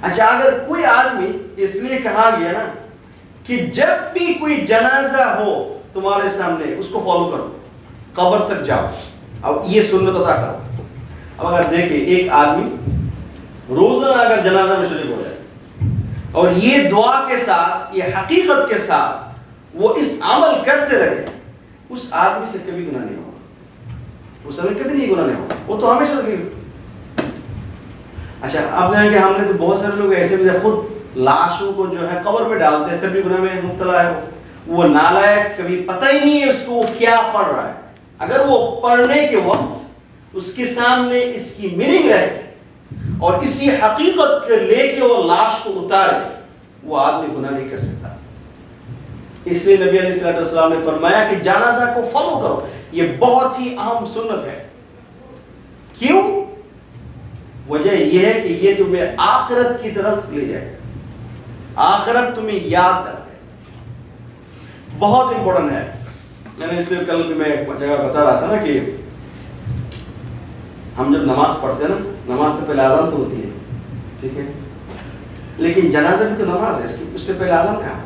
اچھا، اگر کوئی آدمی، اس لیے کہا گیا نا کہ جب بھی کوئی جنازہ ہو تمہارے سامنے اس کو فالو کرو، قبر تک جاؤ، اب یہ سنت ادا کرو. اب اگر دیکھیں ایک آدمی روزانہ اگر جنازہ میں شریک ہو جائے اور یہ دعا کے ساتھ، یہ حقیقت کے ساتھ وہ اس عمل کرتے رہے، اس آدمی سے کبھی گناہ نہیں ہوگا، اس میں کبھی نہیں گناہ نہیں ہوگا، وہ تو ہمیشہ لگے گا. اچھا، اب دیکھیں کہ ہم نے تو بہت سارے لوگ ایسے بھی خود لاشوں کو جو ہے قبر میں ڈالتے ہیں پھر بھی گناہ میں مبتلا ہے. وہ نالائق، کبھی پتہ ہی نہیں ہے اس کو وہ کیا پڑھ رہا ہے. اگر وہ پڑھنے کے وقت اس کے سامنے اس کی میننگ ہے اور اسی حقیقت کے لے کے وہ لاش کو اتارے، وہ آدمی گناہ نہیں کر سکتا. اس لیے نبی علیہ السلام نے فرمایا کہ جنازہ کو فالو کرو. یہ بہت ہی اہم سنت ہے. کیوں؟ وجہ یہ ہے کہ یہ تمہیں آخرت کی طرف لے جائے، آخرت تمہیں یاد رکھے. بہت امپورٹنٹ ہے. میں نے اس لیے کل بھی میں ایک جگہ بتا رہا تھا نا کہ ہم جب نماز پڑھتے ہیں نا، نماز سے پہلے اذان تو ہوتی ہے، ٹھیک ہے، لیکن جنازہ بھی تو نماز ہے، اس سے پہلے اذان کہاں؟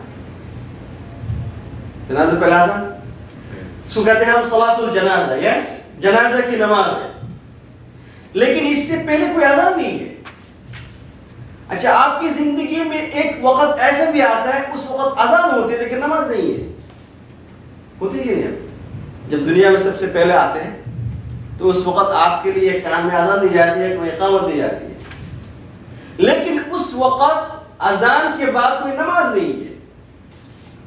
جنازہ پہلے اذان، اس کو کہتے ہیں ہم صلاۃ الجنازہ، یس جنازہ کی نماز ہے، لیکن اس سے پہلے کوئی اذان نہیں ہے. اچھا، آپ کی زندگی میں ایک وقت ایسا بھی آتا ہے اس وقت اذان ہوتی ہے لیکن نماز نہیں ہے، ہوتی ہے نہیں؟ جب دنیا میں سب سے پہلے آتے ہیں تو اس وقت آپ کے لیے کان میں اذان دی جاتی ہے، کوئی اقامت دی جاتی ہے، لیکن اس وقت اذان کے بعد کوئی نماز نہیں ہے.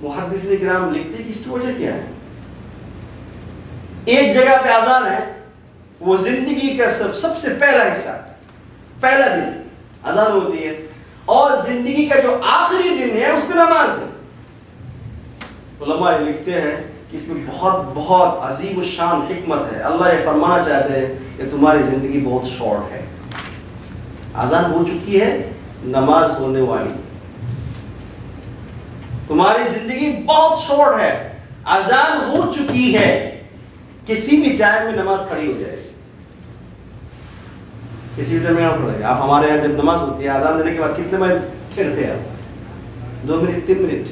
محدثین کرام لکھتے ہیں کہ اس کی وجہ کیا ہے. ایک جگہ پہ اذان ہے، وہ زندگی کا سب سے پہلا حصہ، پہلا دن اذان ہوتی ہے، اور زندگی کا جو آخری دن ہے اس میں نماز ہے. علماء لکھتے ہیں کہ اس میں بہت بہت عظیم الشان حکمت ہے. اللہ یہ فرمانا چاہتے ہیں کہ تمہاری زندگی بہت شارٹ ہے، اذان ہو چکی ہے، نماز ہونے والی، تمہاری زندگی بہت شارٹ ہے، اذان ہو چکی ہے، کسی بھی ٹائم میں نماز کھڑی ہو جائے گی، کسی بھی ٹائم میں آپ پڑھیں گے. آپ ہمارے یہاں جب نماز ہوتی ہے اذان دینے کے بعد کتنے منٹ کھڑتے ہیں آپ؟ 2 منٹ 3 منٹ.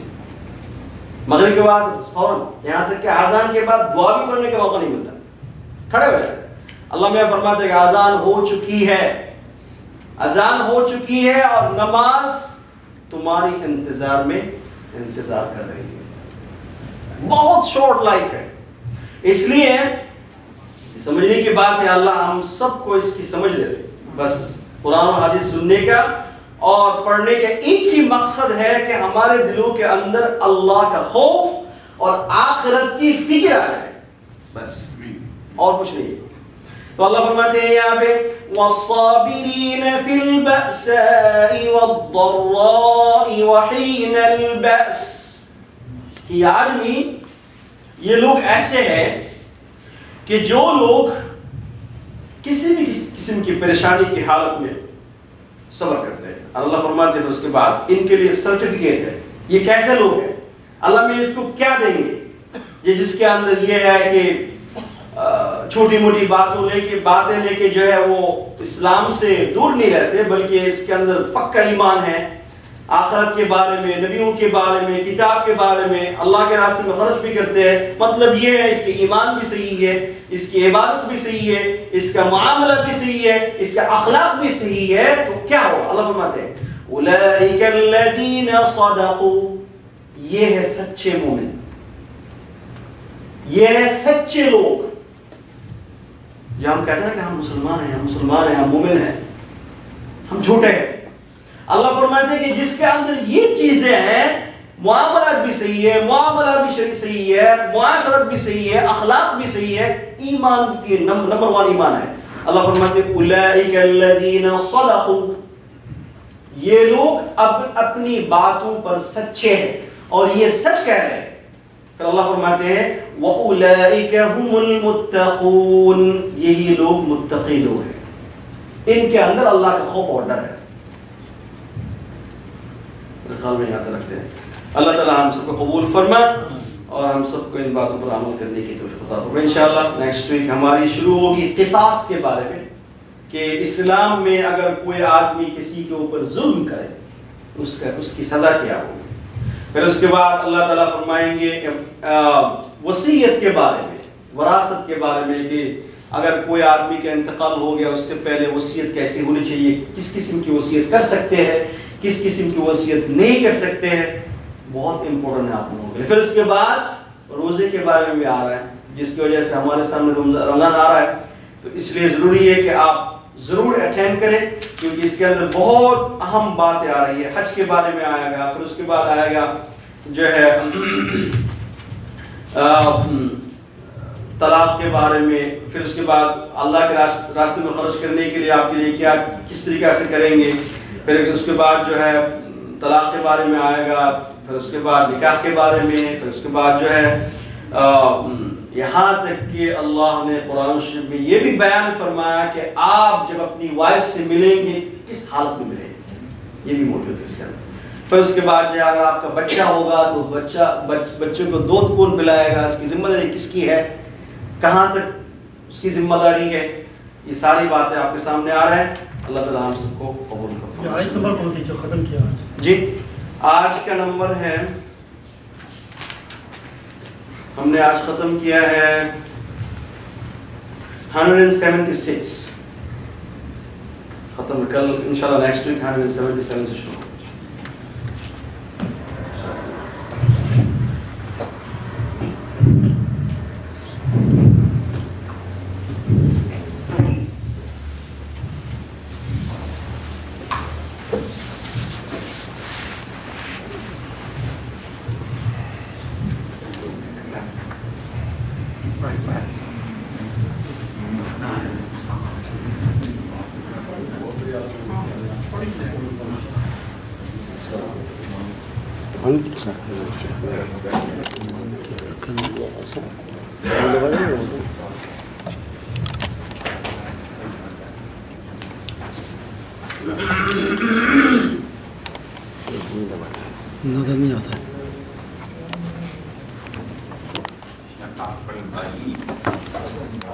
مغرب کے بعد فوراً، یہاں تک کہ اذان کے بعد دعا بھی پڑھنے کا موقع نہیں ملتا، کھڑے ہو جائیں. اللہ میاں فرماتے ہیں کہ اذان ہو چکی ہے، اذان ہو چکی ہے اور نماز تمہاری انتظار میں انتظار کر رہی ہے. بہت شارٹ لائف ہے، اس لیے سمجھنے کی بات ہے. اللہ ہم سب کو اس کی سمجھ دے. بس قرآن و حدیث سننے کا اور پڑھنے کا ایک ہی مقصد ہے کہ ہمارے دلوں کے اندر اللہ کا خوف اور آخرت کی فکر آ جائے، بس اور کچھ نہیں. تو اللہ فرماتے ہیں یہاں پہ وَالصَّابِرِينَ فِي الْبَأْسَاءِ وَالضَّرَّاءِ وَحِينَ الْبَأْسِ، کہ آدمی یہ لوگ ایسے ہیں کہ جو لوگ کسی بھی قسم کی پریشانی کی حالت میں صبر کرتے ہیں. اللہ فرماتے ہیں اس کے بعد ان کے لیے سرٹیفکیٹ ہے. یہ کیسے لوگ ہیں؟ اللہ میں اس کو کیا دیں گے؟ یہ جس کے اندر یہ ہے کہ چھوٹی موٹی باتیں لے کے جو ہے وہ اسلام سے دور نہیں رہتے، بلکہ اس کے اندر پکا ایمان ہے آخرت کے بارے میں، نبیوں کے بارے میں، کتاب کے بارے میں، اللہ کے راستے میں خرچ بھی کرتے ہیں. مطلب یہ ہے اس کے ایمان بھی صحیح ہے، اس کی عبادت بھی صحیح ہے، اس کا معاملہ بھی صحیح ہے، اس کا اخلاق بھی صحیح ہے. تو کیا ہو؟ اللہ فرماتے ہیں اولئک الذین صدقوا، یہ ہے سچے مومن، یہ ہے سچے لوگ. جو ہم کہتے ہیں کہ ہم مسلمان ہیں، ہم مسلمان ہیں، ہم مومن ہیں، ہم جھوٹے ہیں. اللہ فرماتے ہیں کہ جس کے اندر یہ چیزیں ہیں، معاملات بھی صحیح ہے، معاملات بھی صحیح ہے، معاشرت بھی صحیح ہے، اخلاق بھی صحیح ہے، ایمان کی نمبر 1 ایمان ہے. اللہ فرماتے ہیں اولئک الذین صدقوا، یہ لوگ اپنی باتوں پر سچے ہیں اور یہ سچ کہہ رہے ہیں. پھر اللہ فرماتے ہیں وَأُولَئِكَ هُمُ الْمُتَّقُونَ، یہی لوگ متقی لوگ ہیں، ان کے اندر اللہ کا خوف اور ڈر ہے. خیال میں یاد رکھتے ہیں. اللہ تعالیٰ ہم سب کو قبول فرما اور ہم سب کو ان باتوں پر عمل کرنے کی توفیق عطا فرمائے. انشاءاللہ نیکسٹ ویک ہماری شروع ہوگی قصاص کے بارے میں، کہ اسلام میں اگر کوئی آدمی کسی کے اوپر ظلم کرے اس کی سزا کیا ہوگی. پھر اس کے بعد اللہ تعالیٰ فرمائیں گے کہ وصیت کے بارے میں، وراثت کے بارے میں، کہ اگر کوئی آدمی کا انتقال ہو گیا اس سے پہلے وصیت کیسی ہونی چاہیے، کس قسم کی وصیت کر سکتے ہیں، کس قسم کی وصیت نہیں کر سکتے ہیں. بہت امپورٹنٹ ہے آپ لوگوں کے لیے. پھر اس کے بعد روزے کے بارے میں بھی آ رہا ہے، جس کی وجہ سے ہمارے سامنے رمضان آ رہا ہے. تو اس لیے ضروری ہے کہ آپ ضرور اٹینڈ کریں، کیونکہ اس کے اندر بہت اہم باتیں آ رہی ہے. حج کے بارے میں آئے گا، پھر اس کے بعد آئے گا جو ہے طلاق کے بارے میں، پھر اس کے بعد اللہ کے راستے میں خرچ کرنے کے لیے آپ کے لیے کیا کس طریقے سے کریں گے. پھر اس کے بعد جو ہے طلاق کے بارے میں آئے گا، پھر اس کے بعد نکاح کے بارے میں، پھر اس کے بعد جو ہے یہاں تک کہ اللہ نے قرآن شریف میں یہ بھی بیان فرمایا کہ آپ جب اپنی وائف سے ملیں گے کس حالت میں ملیں گے، یہ بھی موجود ہے اس کے اندر۔ پھر اس کے بعد جو اگر آپ کا بچہ ہوگا تو بچے کو دودھ کون پلائے گا، اس کی ذمہ داری کس کی ہے، کہاں تک اس کی ذمہ داری ہے، یہ ساری باتیں آپ کے سامنے آ رہے ہیں۔ اللہ تعالیٰ ہم سب کو قبول کرے۔ آج نمبر کون سی جو ختم کیا آج؟ جی آج کا نمبر ہے، ہم نے آج ختم کیا ہے 176 ختم، کل انشاءاللہ نیکسٹ ویک 177 سے شروع۔ نظر نہیں آتا۔